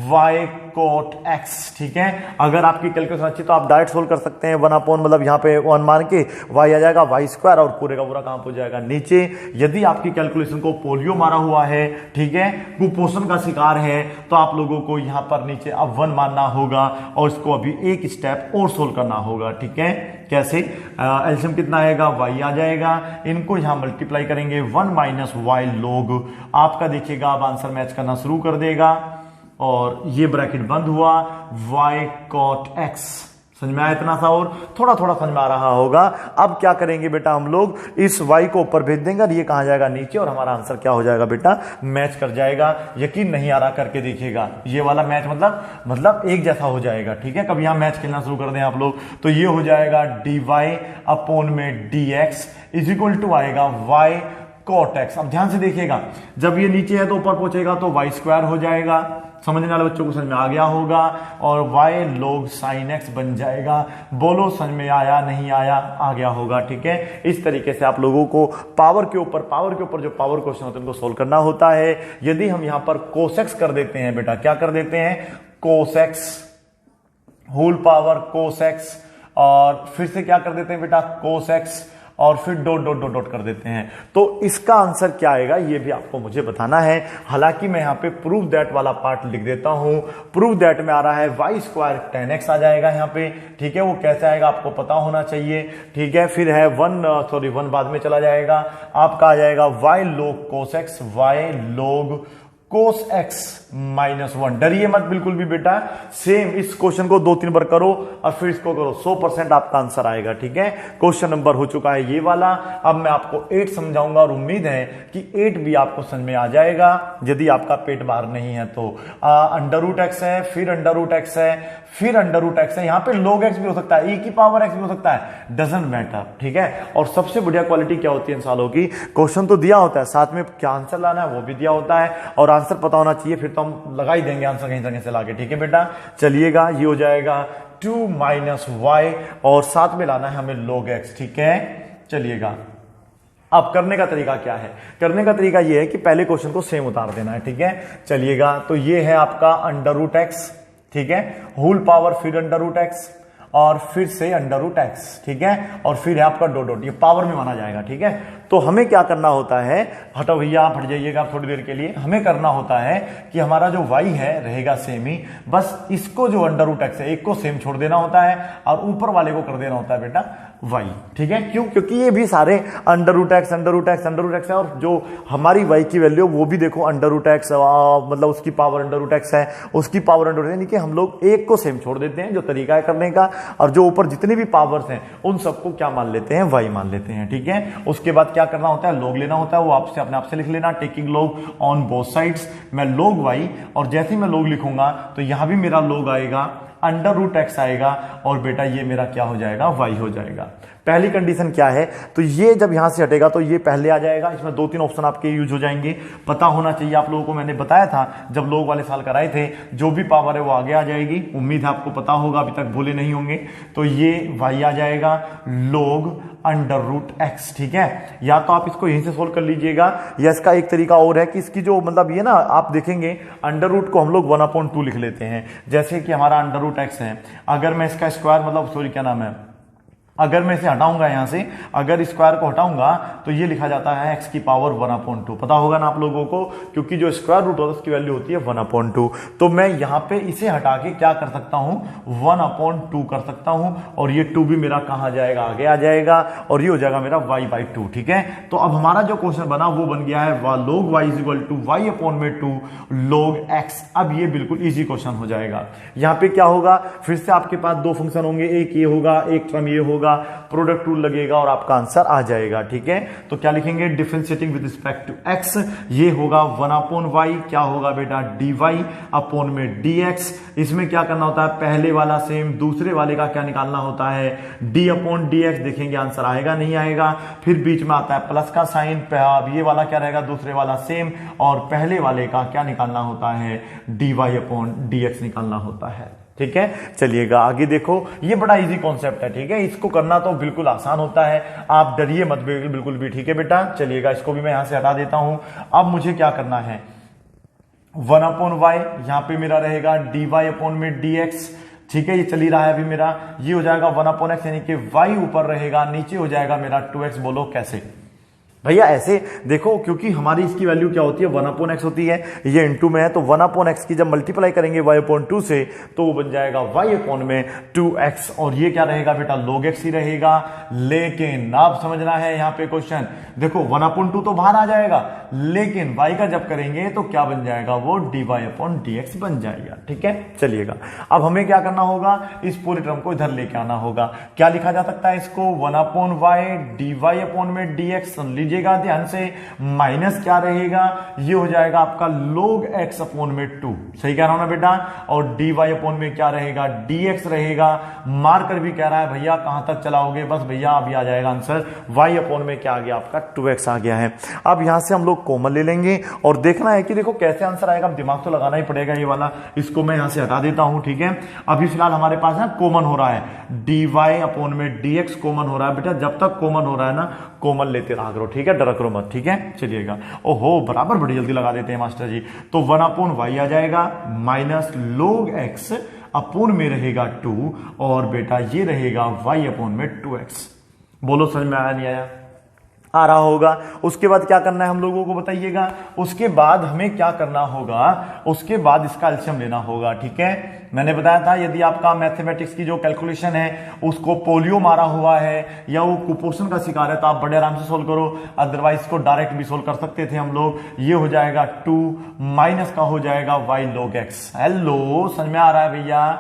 S1: y cot x, ठीक है। अगर आपकी कैलकुलेशन अच्छी तो आप डायरेक्ट सोल्व कर सकते हैं, 1 अपॉन मतलब यहाँ पे 1 मान के y आ जाएगा y स्क्वायर और पूरे का पूरा कहां हो जाएगा नीचे। यदि आपकी कैलकुलेशन को पोलियो मारा हुआ है, ठीक है, कुपोषण का शिकार है, तो आप लोगों को यहाँ पर नीचे अब 1 मानना होगा और इसको अभी एक स्टेप और सोल्व करना होगा, ठीक है। कैसे, एलसीएम कितना आएगा, y आ जाएगा, इनको यहां मल्टीप्लाई करेंगे 1 माइनस y log, आपका देखिएगा अब आंसर मैच करना शुरू कर देगा और ये ब्रैकेट बंद हुआ, y cot x, समझ में आया इतना सा, और थोड़ा थोड़ा समझ में आ रहा होगा। अब क्या करेंगे बेटा, हम लोग इस y को ऊपर भेज देंगे और ये कहां जाएगा नीचे, और हमारा आंसर क्या हो जाएगा बेटा, मैच कर जाएगा। यकीन नहीं आ रहा करके देखिएगा, ये वाला मैच मतलब एक जैसा हो जाएगा, ठीक है। कभी यहां मैच खेलना शुरू कर दें आप लोग, तो ये हो जाएगा dy अपॉन में dx इज इक्वल टू आएगा y cot x। अब ध्यान से देखिएगा, जब ये नीचे है तो ऊपर पहुंचेगा तो y स्क्वायर हो जाएगा, समझने वाले बच्चों को समझ में आ गया होगा, और y log sin x बन जाएगा। बोलो समझ में आया नहीं आया, आ गया होगा, ठीक है। इस तरीके से आप लोगों को पावर के ऊपर जो पावर क्वेश्चन होते हैं उनको सोल्व करना होता है। यदि हम यहां पर cos x कर देते हैं बेटा, क्या कर देते हैं, cos x whole power cos x, और फिर से क्या कर देते हैं बेटा, cos x, और फिर डॉट डॉट डॉट डॉट कर देते हैं। तो इसका आंसर क्या आएगा ये भी आपको मुझे बताना है। हालांकि मैं यहां पे प्रूव दैट वाला पार्ट लिख देता हूं। प्रूव दैट में आ रहा है y स्क्वायर 10x आ जाएगा यहां पे, ठीक है। वो कैसे आएगा आपको पता होना चाहिए, ठीक है। फिर है 1 बाद में चला जाएगा, आपका आ जाएगा y log cos x, y log cos x minus 1। डरिए मत बिल्कुल भी बेटा, सेम इस क्वेश्चन को 2-3 बार करो और फिर इसको करो, 100% आपका आंसर आएगा, ठीक है। क्वेश्चन नंबर हो चुका है ये वाला। अब मैं आपको 8 समझाऊंगा और उम्मीद है कि 8 भी आपको समझ में आ जाएगा, यदि आपका पेट बाहर नहीं है तो। अंडर रूट एक्स है, फिर अंडर रूट एक्स है, फिर अंडर रूट एक्स है, यहां पे log x भी हो सकता है, e की पावर x भी हो सकता है, डजंट मैटर, ठीक है। और सबसे बढ़िया क्वालिटी क्या होती है इन सालों की, क्वेश्चन तो दिया होता है, साथ में क्या आंसर लाना है वो भी दिया होता है, और आंसर पता होना चाहिए, फिर तो हम लगा ही देंगे आंसर कहीं से लाके, ठीक है बेटा। चलिएगा, ये हो जाएगा 2 माइनस y, और साथ में लाना है हमें log x, ठीक है। चलिएगा, अब करने का तरीका क्या है, करने का तरीका ये है कि पहले क्वेश्चन को सेम उतार देना है, ठीक है। चलिएगा, तो ये है आपका अंडर रूट एक्स, ठीक है, होल पावर, फिर अंडर रूट एक्स, और फिर से अंडर रूट एक्स, ठीक है, और फिर है आपका डॉट डॉट, ये पावर में माना जाएगा, ठीक है। तो हमें क्या करना होता है, हटो भैया आप हट जाइएगा थोड़ी देर के लिए, हमें करना होता है कि हमारा जो y है रहेगा सेम ही, बस इसको जो अंडर रूट एक्स है एक को सेम छोड़ देना होता है और ऊपर वाले को कर देना होता है बेटा y, ठीक है। क्यों, क्योंकि ये भी सारे under root x under root x under root x है, और जो हमारी y की वैल्यू वो भी देखो अंडर रूट एक्स, मतलब उसकी पावर अंडर रूट एक्स है, उसकी पावर अंडर रूट, यानी कि हम लोग एक को सेम छोड़ देते हैं जो तरीका है करने का, और जो ऊपर जितनी भी पावर्स हैं उन सबको क्या मान लेते हैं, y मान लेते हैं, ठीक है। उसके बाद क्या करना होता है, log लेना होता है, वो आपसे अपने आप से लिख लेना, taking log on both sides. मैं log y, और जैसे ही मैं log लिखूंगा तो यहां भी मेरा log आएगा, अंडर रूट एक्स आएगा, और बेटा ये मेरा क्या हो जाएगा, y हो जाएगा। पहली कंडीशन क्या है, तो ये जब यहां से हटेगा तो ये पहले आ जाएगा, इसमें 2-3 ऑप्शन आपके यूज हो जाएंगे, पता होना चाहिए आप लोगों को। मैंने बताया था जब लोग वाले साल कराए थे, जो भी पावर है वो आगे आ जाएगी, उम्मीद है आपको पता होगा, अभी तक भूले नहीं होंगे। तो ये y आ जाएगा log अंडर रूट एक्स, ठीक है। या तो आप इसको यहीं से सोल्व कर लीजिएगा, या इसका एक तरीका और है कि इसकी जो मतलब ये ना, आप देखेंगे अंडर रूट को हम लोग 1/2 लिख लेते हैं, जैसे कि हमारा अंडर रूट एक्स है, अगर मैं इसका स्क्वायर मतलब सॉरी क्या नाम है, अगर मैं इसे हटाऊंगा यहां से, अगर स्क्वायर को हटाऊंगा तो ये लिखा जाता है x की पावर 1/2, पता होगा ना आप लोगों को, क्योंकि जो स्क्वायर रूट होता है उसकी वैल्यू होती है 1/2। तो मैं यहां पे इसे हटा के क्या कर सकता हूं, 1/2 कर सकता हूं, और ये 2 भी मेरा कहां जाएगा, आगे आ जाएगा, और ये हो जाएगा मेरा y/2, ठीक है। तो अब हमारा जो क्वेश्चन बना वो बन गया है log y is equal to y/2 log x। अब ये बिल्कुल इजी क्वेश्चन हो जाएगा। यहां पे क्या होगा, फिर से आपके पास 2 फंक्शन होंगे, एक ये होगा, एक टर्म ये होगा, होगा, प्रोडक्ट रूल लगेगा और आपका आंसर आ जाएगा। ठीक है, तो क्या लिखेंगे, differentiating with respect to x, ये होगा 1/y, क्या होगा बेटा dy अपॉन में dx। इसमें क्या करना होता है, पहले वाला सेम, दूसरे वाले का क्या निकालना होता है, d अपॉन dx। देखेंगे आंसर आएगा नहीं आएगा। फिर बीच में आता है प्लस का साइन, अब ये वाला क्या रहेगा, दूसरे वाला सेम, और पहले वाले का क्या निकालना होता है, dy अपॉन dx निकालना होता है। ठीक है, चलिएगा आगे देखो, ये बड़ा इजी कॉन्सेप्ट है। ठीक है, इसको करना तो बिल्कुल आसान होता है, आप डरिए मत बिल्कुल भी। ठीक है बेटा, चलिएगा इसको भी मैं यहां से हटा देता हूं। अब मुझे क्या करना है, 1/y यहां पे मेरा रहेगा dy अपॉन में dx। ठीक है, ये चल ही रहा है अभी मेरा, ये हो जाएगा 1/x, यानी कि y ऊपर रहेगा, नीचे हो जाएगा मेरा 2x। बोलो कैसे भैया, ऐसे देखो, क्योंकि हमारी इसकी वैल्यू क्या होती है, 1/x होती है, ये इनटू में है, तो 1/x की जब मल्टीप्लाई करेंगे y/2 से तो वो बन जाएगा y अपॉन में 2x, और ये क्या रहेगा बेटा, log x ही रहेगा। लेकिन अब समझना है यहाँ पे क्वेश्चन, देखो 1/2 तो बाहर आ जाएगा, लेकिन y का जब करेंगे तो क्या बन जाएगा, वो dy अपॉन dx बन जाएगा। ठीक है, चलिएगा अब हमें क्या करना होगा, इस पूरे टर्म को इधर लेके आना होगा। क्या लिखा जा सकता है इसको, 1/y dy अपॉन में dx, सुन लीजिएगा ध्यान से, माइनस क्या रहेगा, ये हो जाएगा आपका log x अपॉन में 2, सही कह रहा हूं ना बेटा, और dy अपॉन में क्या रहेगा, dx रहेगा। मार्कर भी कह रहा है भैया कहां तक चलाओगे, बस भैया अभी आ जाएगा आंसर, y अपॉन में क्या आ गया आपका 2x आ गया है। अब यहां से हम लोग कॉमन ले लेंगे और देखना है कि देखो कैसे आंसर आएगा, दिमाग तो लगाना ही पड़ेगा ये वाला। इसको मैं यहां से हटा देता हूं। ठीक है, अभी फिलहाल हमारे पास ना कॉमन हो रहा है, dy अपॉन में dx कॉमन हो रहा है बेटा, जब तक कॉमन हो रहा है ना कॉमन लेते रहा करो। ठीक है, डरा करो मत। ठीक है, चलिएगा, ओहो बराबर बड़ी जल्दी लगा देते हैं मास्टर जी। तो 1/y आ जाएगा माइनस log x अपॉन में रहेगा 2, और बेटा ये रहेगा y अपॉन में 2x। बोलो समझ में आया नहीं आया, आ रहा होगा। उसके बाद क्या करना है हम लोगों को बताइएगा, उसके बाद हमें क्या करना होगा, उसके बाद इसका एलसीएम लेना होगा। ठीक है, मैंने बताया था यदि आपका मैथमेटिक्स की जो कैलकुलेशन है उसको पोलियो मारा हुआ है या वो कुपोषण का शिकार है तो आप बड़े आराम से सोल्व करो, अदरवाइज को डायरेक्ट भी सोल्व कर सकते थे हम लोग। ये हो जाएगा 2 माइनस का हो जाएगा y log x। हेलो, समझ में आ रहा है भैया,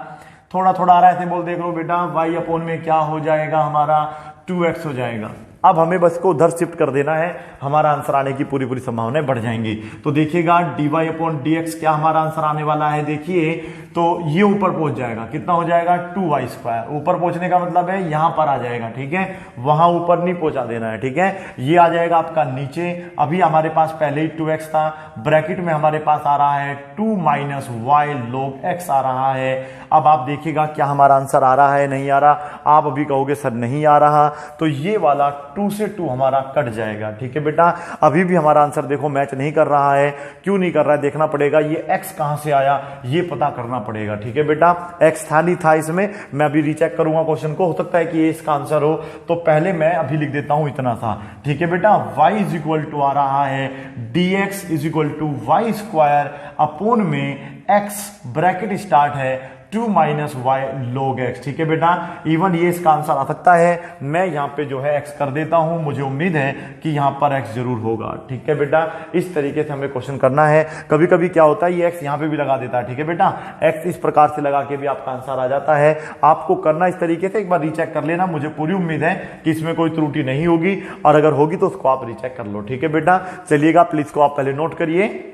S1: थोड़ा थोड़ा आ रहा है, ऐसे बोल देख लो बेटा, y अपॉन में क्या हो जाएगा हमारा 2x हो जाएगा। अब हमें बस को उधर शिफ्ट कर देना है, हमारा आंसर आने की पूरी पूरी संभावनाएं बढ़ जाएंगी। तो देखिएगा dy अपॉन dx क्या हमारा आंसर आने वाला है, देखिए तो ये ऊपर पहुंच जाएगा, कितना हो जाएगा 2y स्क्वायर। ऊपर पहुंचने का मतलब है यहां पर आ जाएगा। ठीक है, वहां ऊपर नहीं पहुंचा देना है। ठीक है, ये आ जाएगा आपका नीचे। अभी हमारे पास पहले ही 2x था, ब्रैकेट में हमारे पास आ रहा है 2 माइनस y log x आ रहा है। अब आप देखिएगा क्या हमारा आंसर आ रहा है, नहीं आ रहा। आप अभी कहोगे सर नहीं आ रहा, तो ये वाला 2 से 2 हमारा कट जाएगा। ठीक है बेटा, अभी भी हमारा आंसर देखो मैच नहीं कर रहा है। क्यों नहीं कर रहा है देखना पड़ेगा, ये x कहां से आया ये पता करना पड़ेगा। ठीक है बेटा, x था नहीं था इसमें, मैं अभी रीचेक करूंगा क्वेश्चन को, हो सकता है कि ये इसका आंसर हो, तो पहले मैं अभी लिख देता हूं इतना था। ठीक है बेटा, y इज इक्वल टू आ रहा है dx is equal to y square upon में x, ब्रैकेट स्टार्ट है 2 माइनस y log x। ठीक है बेटा, इवन ये इसका आंसर आ सकता है। मैं यहां पे जो है x कर देता हूं, मुझे उम्मीद है कि यहां पर x जरूर होगा। ठीक है बेटा, इस तरीके से हमें क्वेश्चन करना है। कभी कभी क्या होता है ये x यहां पे भी लगा देता है। ठीक है बेटा, x इस प्रकार से लगा के भी आपका आंसर आ जाता है। आपको करना इस तरीके से, एक बार रीचेक कर लेना, मुझे पूरी उम्मीद है कि इसमें कोई त्रुटि नहीं होगी, और अगर होगी तो उसको आप रीचेक कर लो। ठीक है बेटा, चलिएगा प्लीज को आप पहले नोट करिए।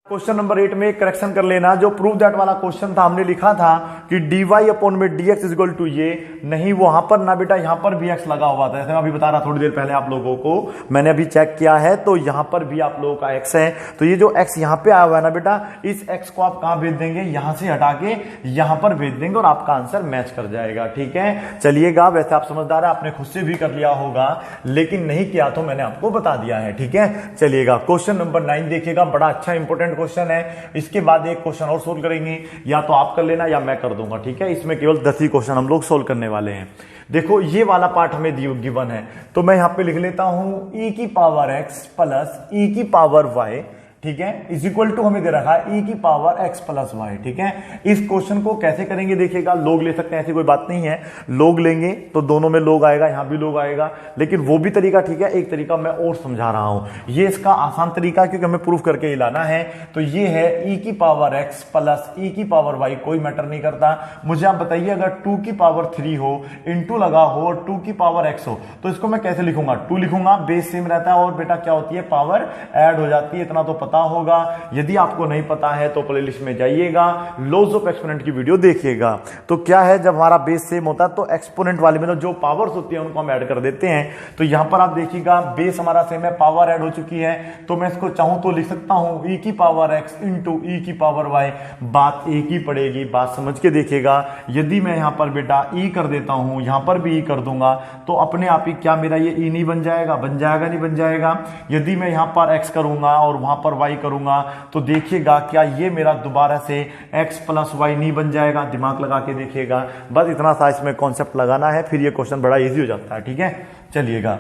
S1: क्वेश्चन नंबर 8 में एक करेक्शन कर लेना, जो प्रूव दैट वाला क्वेश्चन था हमने लिखा था कि dy अपॉन में dx इज इक्वल टू ये, नहीं वहां पर ना बेटा, यहां पर भी x लगा हुआ था, जैसे मैं अभी बता रहा थोड़ी देर पहले आप लोगों को, मैंने अभी चेक किया है तो यहां पर भी आप लोगों का x है। तो ये जो x यहां पे आया हुआ है ना बेटा, इस x को आप कहां भेज देंगे, यहां से हटा के यहां पर भेज देंगे और आपका आंसर मैच कर जाएगा। ठीक है, चलिएगा, वैसे आप समझदार है, आपने खुद से भी कर लिया होगा, लेकिन नहीं किया तो मैंने आपको बता दिया है। ठीक है, चलिएगा क्वेश्चन नंबर 9 देखिएगा, बड़ा अच्छा इंपॉर्टेंट क्वेश्चन है। इसके बाद एक क्वेश्चन और सोल्व करेंगे, या तो आप कर लेना या मैं कर दूंगा। ठीक है, इसमें केवल 10 ही क्वेश्चन हम लोग सोल्व करने वाले हैं। देखो ये वाला पार्ट हमें गिवन है, तो मैं यहां पे लिख लेता हूं e की पावर x प्लस e की पावर y। ठीक है, इज इक्वल टू हमें दे रखा है e की पावर x प्लस वाई। ठीक है, इस क्वेश्चन को कैसे करेंगे देखिएगा, लोग ले सकते हैं, ऐसी कोई बात नहीं है, लोग लेंगे तो दोनों में लोग आएगा, यहां भी लोग आएगा, लेकिन वो भी तरीका ठीक है, एक तरीका मैं और समझा रहा हूं, ये इसका आसान तरीका क्योंकि हमें प्रूफ करके ही लाना है। तो ये है e की पावर x प्लस e की पावर y, कोई मैटर नहीं करता। मुझे आप बताइए अगर 2 की पावर 3 हो, इंटू लगा हो और 2 की पावर x हो, तो इसको मैं कैसे लिखूंगा, 2 लिखूंगा, बेस सेम रहता है और बेटा क्या होती है, पावर ऐड हो जाती है, इतना तो पता होगा। यदि आपको नहीं पता है तो प्लेलिस्ट में जाइएगा, लॉज ऑफ एक्सपोनेंट की वीडियो देखिएगा। तो क्या है, जब हमारा बेस सेम होता है तो एक्सपोनेंट वाले में जो पावर्स होती है उनको हम ऐड कर देते हैं। तो यहां पर आप देखिएगा बेस हमारा सेम है, पावर ऐड हो चुकी है, तो मैं इसको चाहूं तो लिख सकता हूं e की पावर x इंटू e की पावर y, बात एक ही पड़ेगी, बात समझ के देखिएगा। यदि मैं यहां पर बेटा e कर देता हूं, यहां पर भी e कर दूंगा, तो अपने आप ही क्या मेरा ये e नहीं बन जाएगा, बन जाएगा नहीं बन जाएगा। यदि मैं यहां पर x करूंगा और वहां पर y करूंगा, तो देखिएगा क्या ये मेरा दोबारा से x प्लस वाई नहीं बन जाएगा, दिमाग लगा के देखिएगा। बस इतना सा इसमें कॉन्सेप्ट लगाना है, फिर ये क्वेश्चन बड़ा इजी हो जाता है। ठीक है, चलिएगा,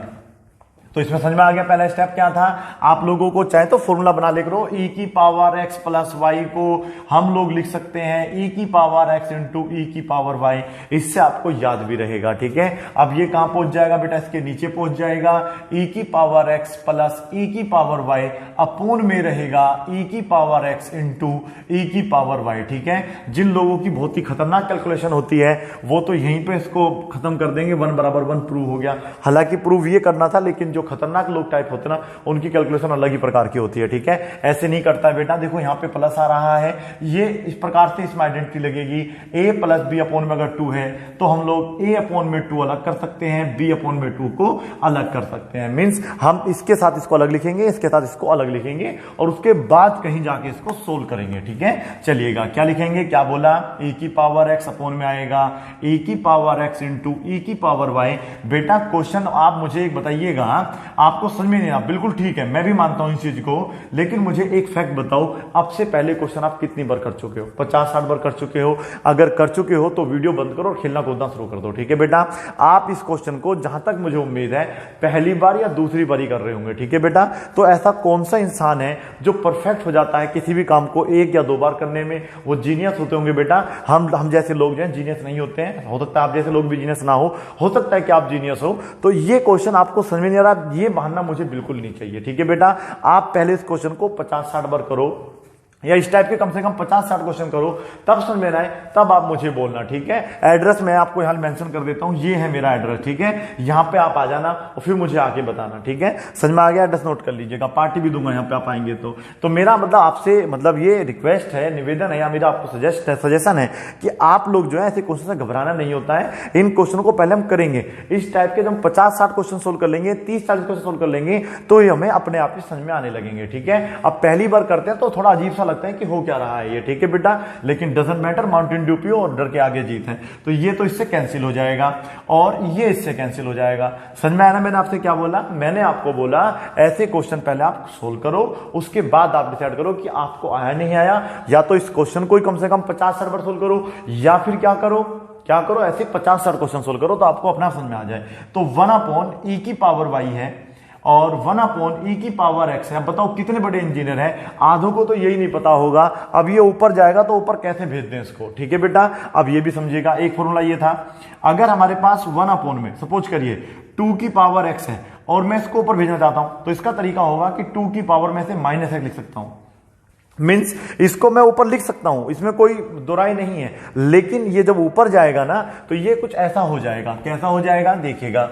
S1: तो इसमें समझ में आ गया पहला स्टेप क्या था। आप लोगों को चाहे तो फॉर्मूला बना ले करो, e की पावर x प्लस वाई को हम लोग लिख सकते हैं e की पावर x इंटू e की पावर y, इससे आपको याद भी रहेगा। ठीक है, अब ये कहां पहुंच जाएगा बेटा, इसके नीचे पहुंच जाएगा, e की पावर x प्लस e की पावर y अपूर्ण में रहेगा e की पावर x इंटू e की पावर y। ठीक है, जिन लोगों की बहुत ही खतरनाक कैलकुलेशन होती है वो तो यहीं पे इसको खत्म कर देंगे, 1 बराबर 1 प्रूव हो गया। हालांकि प्रूव ये करना था, लेकिन जो खतरनाक लोग टाइप होते हैं ना, उनकी कैलकुलेशन अलग ही प्रकार की होती है। ठीक है, ऐसे नहीं करता है बेटा, देखो यहाँ पे प्लस आ रहा है, ये इस प्रकार से इसमें आइडेंटिटी लगेगी, a प्लस बी अपॉन में अगर 2 है तो हम लोग a अपॉन में 2 अलग कर सकते हैं, b अपॉन में 2 को अलग कर सकते हैं। मींस हम इसके साथ इसको अलग लिखेंगे, इसके साथ इसको अलग लिखेंगे और उसके बाद कहीं जाके इसको सोल्व करेंगे। ठीक है, चलिएगा, क्या लिखेंगे, क्या बोला, e की पावर x अपॉन में आएगा e की पावर x इंटू e की पावर y। बेटा क्वेश्चन आप मुझे एक बताइएगा, आपको समझ में नहीं आया, बिल्कुल ठीक है, मैं भी मानता हूं इस चीज को, लेकिन मुझे एक फैक्ट बताओ, अब से पहले क्वेश्चन आप कितनी बार कर चुके हो, 50-60 बार कर चुके हो? अगर कर चुके हो तो वीडियो बंद करो और खेलना कूदना शुरू कर दो। ठीक है बेटा, आप इस क्वेश्चन को जहां तक मुझे उम्मीद है पहली बार या दूसरी बार ही कर रहे होंगे। ठीक है बेटा, तो ऐसा कौन सा इंसान है जो परफेक्ट हो जाता है किसी भी काम को 1 या 2 बार करने में? वो जीनियस होते होंगे बेटा। हम जैसे लोग जो है जीनियस नहीं होते हैं, हो सकता है आप जैसे लोग भी जीनियस ना हो सकता है कि आप जीनियस हो। तो ये क्वेश्चन आपको समझ में नहीं आ रहा, ये बहाना मुझे बिल्कुल नहीं चाहिए। ठीक है बेटा, आप पहले इस क्वेश्चन को 50-60 बार करो, या इस टाइप के कम से कम 50-60 क्वेश्चन करो, तब समझ में आए तब आप मुझे बोलना। ठीक है, एड्रेस मैं आपको यहां मेंशन कर देता हूं, ये है मेरा एड्रेस। ठीक है, यहां पे आप आ जाना और फिर मुझे आके बताना। ठीक है, समझ में आ गया, एड्रेस नोट कर लीजिएगा, पार्टी भी दूंगा यहां पे आप आएंगे तो मेरा मतलब आपसे मतलब ये रिक्वेस्ट है, निवेदन है, या मेरा आपको सजेशन है कि आप लोग जो है ऐसे क्वेश्चन से घबराना नहीं होता है। इन क्वेश्चनों को पहले हम करेंगे, इस टाइप के जब 50-60 क्वेश्चन सोल्व कर लेंगे, 30-40 क्वेश्चन सोल्व कर लेंगे, तो ये हमें अपने आप ही समझ में आने लगेंगे। ठीक है, अब पहली बार करते हैं तो थोड़ा अजीब सा लगता है कि हो क्या रहा है ये। ठीक है बेटा, लेकिन डजंट मैटर, माउंटेन ड्यू पियो और डर के आगे जीत है। तो ये तो इससे कैंसिल हो जाएगा और ये इससे कैंसिल हो जाएगा। समझ में आया ना मैंने आपसे क्या बोला? मैंने आपको बोला ऐसे क्वेश्चन पहले आप सोल्व करो, उसके बाद आप डिसाइड करो कि आपको आया नहीं आया, या तो इस क्वेश्चन को कम से कम 50-60 बार सोल्व करो, या फिर क्या करो ऐसे 50-60 क्वेश्चन सोल्व करो, तो आपको अपना समझ में आ जाए। तो 1/e की पावर y है और 1/e की पावर x है। बताओ कितने बड़े इंजीनियर हैं, आधों को तो यही नहीं पता होगा। अब ये ऊपर जाएगा तो ऊपर कैसे भेज दें इसको? ठीक है बेटा, अब ये भी समझिएगा, एक फॉर्मूला ये था, अगर हमारे पास 1 में सपोज करिए 2 की पावर x है और मैं इसको ऊपर भेजना चाहता हूं, तो इसका तरीका होगा कि 2 की पावर में से -x लिख सकता हूं। मीन्स इसको मैं ऊपर लिख सकता हूं, इसमें कोई दोराई नहीं है, लेकिन ये जब ऊपर जाएगा ना तो ये कुछ ऐसा हो जाएगा। कैसा हो जाएगा देखिएगा,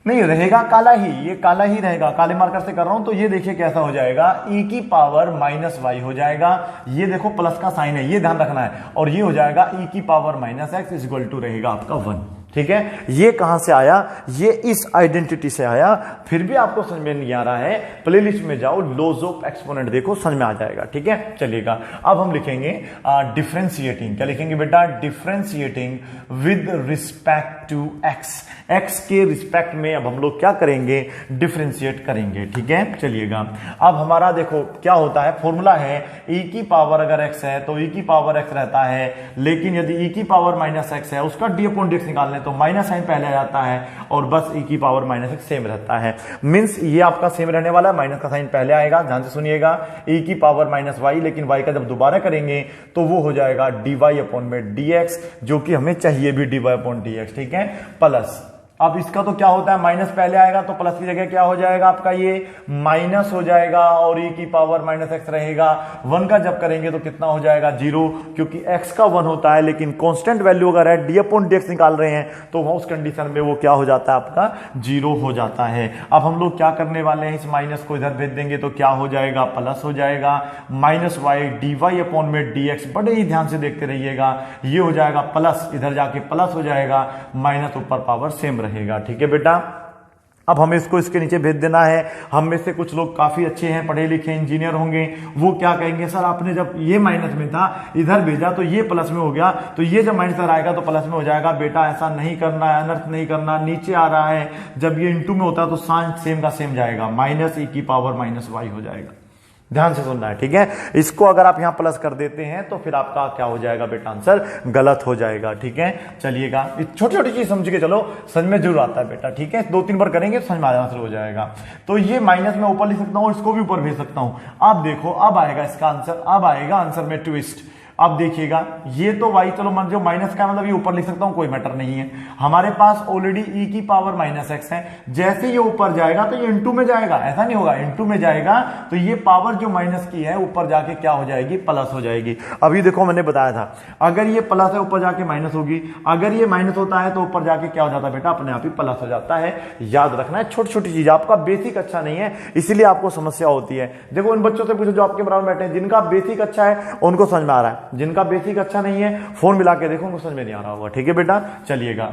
S1: नहीं रहेगा काला ही, ये काला ही रहेगा, काले मार्कर से कर रहा हूं। तो ये देखिए कैसा हो जाएगा, e की पावर -y हो जाएगा, ये देखो प्लस का साइन है, ये ध्यान रखना है, और ये हो जाएगा e की power -x is equal to रहेगा आपका 1। ठीक है, ये कहां से आया? ये इस आइडेंटिटी से आया। फिर भी आपको समझ में नहीं आ रहा है, प्लेलिस्ट में जाओ, लॉज ऑफ एक्सपोनेंट देखो, समझ में आ जाएगा। ठीक है, चलिएगा, अब हम लिखेंगे डिफरेंशिएटिंग। क्या लिखेंगे बेटा? Differentiating with respect to x। x के रिस्पेक्ट में अब हम लोग क्या करेंगे? डिफरेंशिएट करेंगे। ठीक है, चलिएगा, अब हमारा देखो क्या होता है, फॉर्मूला है e की पावर अगर x है तो e की पावर x रहता है, लेकिन यदि e की पावर -x है उसका d/dx निकालने है तो माइनस साइन पहले आ जाता है और बस e की पावर माइनस एक्स सेम रहता है। मींस ये आपका सेम रहने वाला है, माइनस का साइन पहले आएगा, ध्यान से सुनिएगा, e की पावर माइनस वाई, लेकिन y का जब दोबारा करेंगे तो वो हो जाएगा dy अपॉन में dx, जो कि हमें चाहिए भी dy अपॉन dx, ठीक है, प्लस। अब इसका तो क्या होता है, माइनस पहले आएगा तो प्लस की जगह क्या हो जाएगा आपका, ये माइनस हो जाएगा और e की पावर माइनस एक्स रहेगा। 1 का जब करेंगे तो कितना हो जाएगा, 0, क्योंकि x का 1 होता है, लेकिन कांस्टेंट वैल्यू अगर है डी अपॉन dx निकाल रहे हैं तो उस कंडीशन में वो क्या हो जाता है आपका, 0 हो जाता है। अब हम लोग क्या करने वाले हैं, इस माइनस को इधर भेज देंगे तो क्या हो जाएगा, प्लस हो जाएगा, minus y d y upon में dx, बड़े ही ध्यान से देखते रहिएगा, ये हो जाएगा प्लस, इधर जाके प्लस हो जाएगा, माइनस ऊपर पावर सेम रहेगा, ठीक है बेटा। अब हमें इसको इसके नीचे भेज देना है। हम में से कुछ लोग काफी अच्छे हैं, पढ़े लिखे इंजीनियर होंगे, वो क्या कहेंगे, सर आपने जब ये माइनस में था इधर भेजा तो ये प्लस में हो गया, तो ये जब माइनस आएगा तो प्लस में हो जाएगा। बेटा ऐसा नहीं करना है, अनर्थ नहीं करना, नीचे आ रहा है, जब ये इनटू में होता है तो साइन सेम का सेम जाएगा, माइनस e की पावर माइनस वाई हो जाएगा। ध्यान से सुनना है, ठीक है। इसको अगर आप यहां प्लस कर देते हैं तो फिर आपका क्या हो जाएगा बेटा, आंसर गलत हो जाएगा, ठीक है। चलिएगा, छोटी छोटी चीज समझ के चलो, समझ में जरूर आता है बेटा, ठीक है, 2-3 बार करेंगे तो समझ में आना शुरू हो जाएगा। तो ये माइनस में ऊपर लिख सकता हूं, इसको भी ऊपर भेज सकता हूं। अब देखो, अब आएगा इसका आंसर, अब आएगा आंसर में ट्विस्ट। अब देखिएगा, ये तो y, चलो मान जो माइनस का मतलब ये ऊपर लिख सकता हूं, कोई मैटर नहीं है, हमारे पास ऑलरेडी e की पावर माइनस एक्स है। जैसे ये ऊपर जाएगा तो ये इनटू में जाएगा, ऐसा नहीं होगा, इनटू में जाएगा तो ये पावर जो माइनस की है ऊपर जाके क्या हो जाएगी, प्लस हो जाएगी। अभी देखो मैंने बताया था, अगर ये प्लस है ऊपर जाके माइनस होगी, अगर ये माइनस होता है तो ऊपर जाके क्या हो जाता है बेटा, अपने आप ही प्लस हो जाता है। याद रखना है, छोटी छोटी चीज, आपका बेसिक अच्छा नहीं है इसीलिए आपको समस्या होती है। देखो उन बच्चों से पूछो जो आपके बराबर बैठे हैं, जिनका बेसिक अच्छा है उनको समझ में आ रहा है, जिनका बेसिक अच्छा नहीं है फोन मिला के देखो, उनको समझ में नहीं आ रहा होगा, ठीक है बेटा। चलिएगा,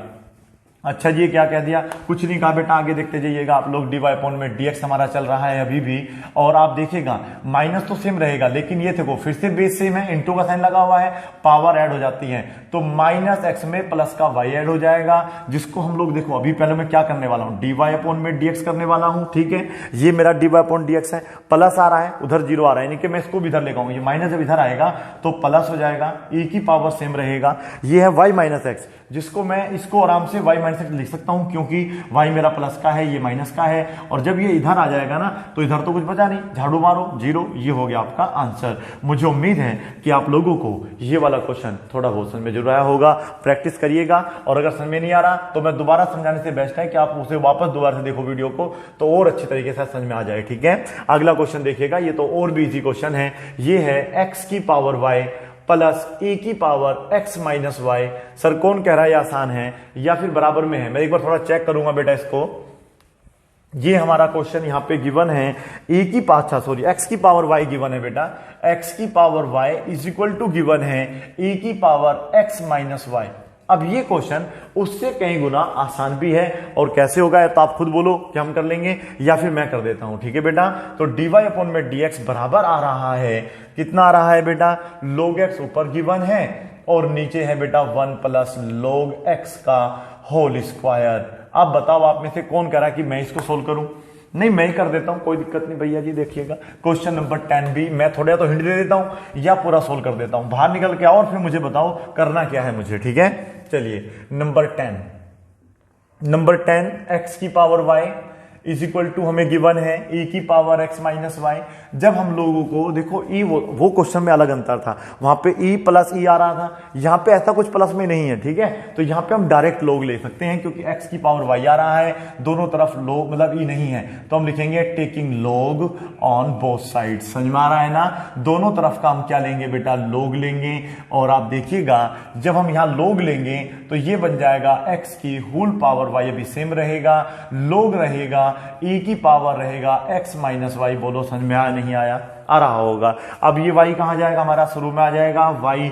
S1: अच्छा जी, क्या कह दिया, कुछ नहीं कहा बेटा, आगे देखते जाइएगा आप लोग। dy अपॉन में dx हमारा चल रहा है अभी भी, और आप देखिएगा माइनस तो सेम रहेगा, लेकिन ये देखो फिर से बेस सेम है, इनटू का साइन लगा हुआ है, पावर ऐड हो जाती है, तो माइनस एक्स में प्लस का y ऐड हो जाएगा, जिसको हम लोग देखो अभी पहले मैं क्या करने वाला हूं, dy अपॉन में dx करने वाला हूं, ठीक है। ये मेरा dy अपॉन dx है, प्लस आ रहा है, उधर 0 आ रहा है, यानी कि मैं इसको भी इधर लेगा, ये माइनस जब इधर आएगा तो प्लस हो जाएगा, e की पावर सेम रहेगा। ये है y माइनस एक्स, जिसको मैं इसको आराम से y माइनस एक्स लिख सकता हूं, क्योंकि y मेरा प्लस का है, ये माइनस का है, और जब ये इधर आ जाएगा ना तो इधर तो कुछ बचा नहीं, झाड़ू मारो 0, ये हो गया आपका आंसर। मुझे उम्मीद है कि आप लोगों को ये वाला क्वेश्चन थोड़ा बहुत समझ में जरूर आया होगा, प्रैक्टिस करिएगा, और अगर समझ में नहीं आ रहा तो मैं दोबारा समझाने से बेस्ट है कि आप उसे वापस दोबारा से देखो वीडियो को, तो और अच्छी तरीके से समझ में आ जाए, ठीक है। अगला क्वेश्चन देखिएगा, ये तो और भी इजी क्वेश्चन है, ये है x की पावर y प्लस e की power x minus y. Sir कौन कह रहा है ये आसान है या फिर बराबर में है, मैं एक बार थोड़ा चेक करूंगा बेटा इसको। ये हमारा क्वेश्चन यहाँ पे गिवन है, x की पावर y गिवन है बेटा, x की power y is equal to given है e की पावर x माइनस वाई। अब ये क्वेश्चन उससे कई गुना आसान भी है, और कैसे होगा तो आप खुद बोलो कि हम कर लेंगे या फिर मैं कर देता हूं, ठीक है बेटा। तो dy अपॉन में dx बराबर आ रहा है, कितना आ रहा है बेटा, log x ऊपर गिवन है और नीचे है बेटा 1 प्लस log x का होल स्क्वायर। अब बताओ आप में से कौन कह रहा है कि मैं इसको सोल्व करूं, नहीं मैं ही कर देता हूं, कोई दिक्कत नहीं भैया जी। देखिएगा क्वेश्चन नंबर 10 भी मैं थोड़ा तो हिंट दे देता हूं या पूरा सोल्व कर देता हूं, बाहर निकल के आओ और फिर मुझे बताओ करना क्या है मुझे, ठीक है। चलिए नंबर 10 x की power y is equal to हमें गिवन है e की पावर x माइनस वाई। जब हम लोगों को देखो e वो क्वेश्चन में अलग अंतर था, वहां पे e प्लस ई आ रहा था, यहाँ पे ऐसा कुछ प्लस में नहीं है, ठीक है। तो यहाँ पे हम डायरेक्ट log ले सकते हैं क्योंकि x की पावर y आ रहा है, दोनों तरफ log मतलब e नहीं है, तो हम लिखेंगे taking log on both side. समझ में आ रहा है ना, दोनों तरफ का हम क्या लेंगे बेटा, log लेंगे। और आप देखिएगा जब हम यहाँ log लेंगे तो ये बन जाएगा x की होल पावर y, अभी सेम रहेगा, log रहेगा, e की पावर रहेगा x माइनस वाई। बोलो समझ में आया नहीं आया, आ रहा होगा। अब ये y कहां जाएगा, हमारा शुरू में आ जाएगा, y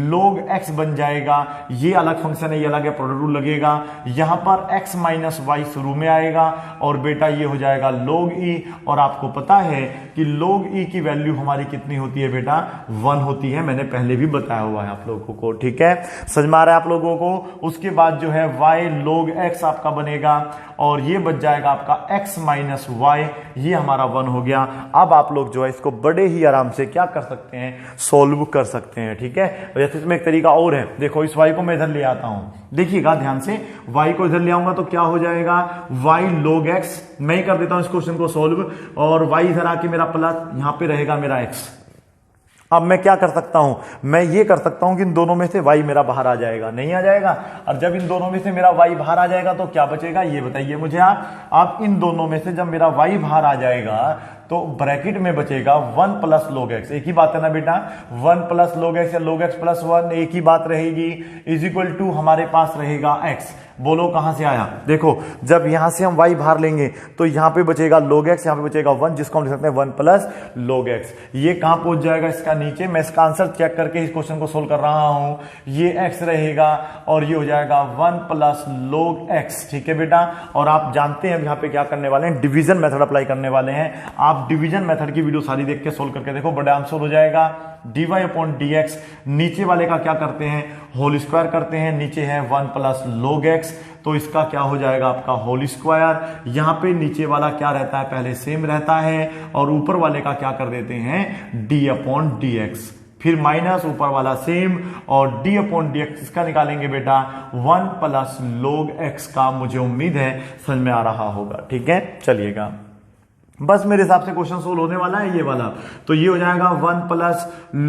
S1: log x बन जाएगा, ये अलग फंक्शन है, ये अलग है, प्रोडक्ट रूल लगेगा, यहां पर x माइनस वाई शुरू में आएगा और बेटा ये हो जाएगा log e। और आपको पता है कि log e की वैल्यू हमारी कितनी होती है बेटा, 1 होती है, मैंने पहले भी बताया हुआ है आप लोगों को, ठीक है। समझ में आ रहा है आप लोगों को। उसके बाद जो है y log x आपका बनेगा और ये बच जाएगा आपका x माइनस वाई, ये हमारा 1 हो गया। अब आप लोग जो है इसको बड़े ही आराम से क्या कर सकते हैं, सोल्व कर सकते हैं। ठीक है, जैसे इसमें एक तरीका और है, देखो इस y को मैं इधर ले आता हूं, देखिएगा ध्यान से, y को इधर ले आऊंगा तो क्या हो जाएगा, y log x, मैं ही कर देता हूं इस क्वेश्चन को सोल्व, और y इधर आके मेरा प्लस, यहां पे रहेगा मेरा x। अब मैं क्या कर सकता हूं, मैं ये कर सकता हूं कि इन दोनों में से y मेरा बाहर आ जाएगा, नहीं आ जाएगा, और जब इन दोनों में से मेरा y बाहर आ जाएगा तो क्या बचेगा, ये बताइए मुझे आप इन दोनों में से जब मेरा y बाहर आ जाएगा तो ब्रैकेट में बचेगा 1 प्लस log x, एक ही बात है ना बेटा, 1 प्लस log x या log x प्लस 1 एक ही बात रहेगी, इज इक्वल टू हमारे पास रहेगा x। बोलो कहां से आया, देखो जब यहां से हम y बाहर लेंगे तो यहां पे बचेगा log x, यहां पे बचेगा 1, जिसको हम लिख सकते हैं 1 प्लस log x। ये कहां पहुंच जाएगा, इसका नीचे, मैं इसका आंसर चेक करके इस क्वेश्चन को सोल्व कर रहा हूं, ये x रहेगा और ये हो जाएगा 1 प्लस log x। ठीक है बेटा, और आप जानते हैं यहां पे क्या करने वाले हैं, डिवीजन मेथड अप्लाई करने वाले हैं। आप डिवीजन मेथड की वीडियो सारी देख के सोल्व करके देखो, बड़ा आंसर हो जाएगा dy अपॉन dx, नीचे वाले का क्या करते हैं, होल स्क्वायर करते हैं, नीचे है 1 प्लस log x, तो इसका क्या हो जाएगा आपका होल स्क्वायर। यहां पे नीचे वाला क्या रहता है, पहले सेम रहता है, और ऊपर वाले का क्या कर देते हैं, d अपॉन dx, फिर माइनस ऊपर वाला सेम, और d अपॉन dx इसका निकालेंगे बेटा 1 प्लस log x का, मुझे उम्मीद है समझ में आ रहा होगा। ठीक है, चलिएगा, बस मेरे हिसाब से क्वेश्चन सोल्व होने वाला है ये वाला, तो ये हो जाएगा 1 प्लस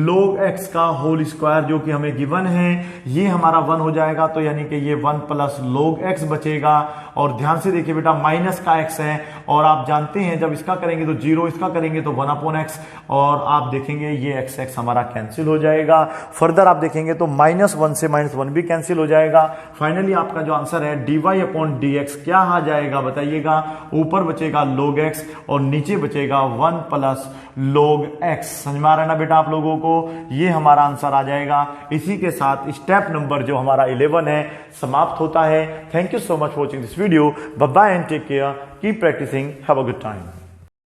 S1: log x का होल स्क्वायर जो कि हमें गिवन है, ये हमारा 1 हो जाएगा, तो यानी कि ये 1 प्लस log x बचेगा। और ध्यान से देखिए बेटा, माइनस का x है, और आप जानते हैं जब इसका करेंगे तो 0, इसका करेंगे तो 1 अपॉन x, और आप देखेंगे ये x हमारा कैंसिल हो जाएगा। फर्दर आप देखेंगे तो -1 से -1 भी कैंसिल हो जाएगा। फाइनली आपका जो आंसर है dy अपॉन dx क्या आ जाएगा बताइएगा, ऊपर बचेगा log x और नीचे बचेगा 1 प्लस log x। समझ में आ रहा है ना बेटा आप लोगों को, ये हमारा आंसर आ जाएगा। इसी के साथ स्टेप नंबर जो हमारा 11 है समाप्त होता है। Thank you so much for watching this video, bye bye and take care, keep practising, have a good time.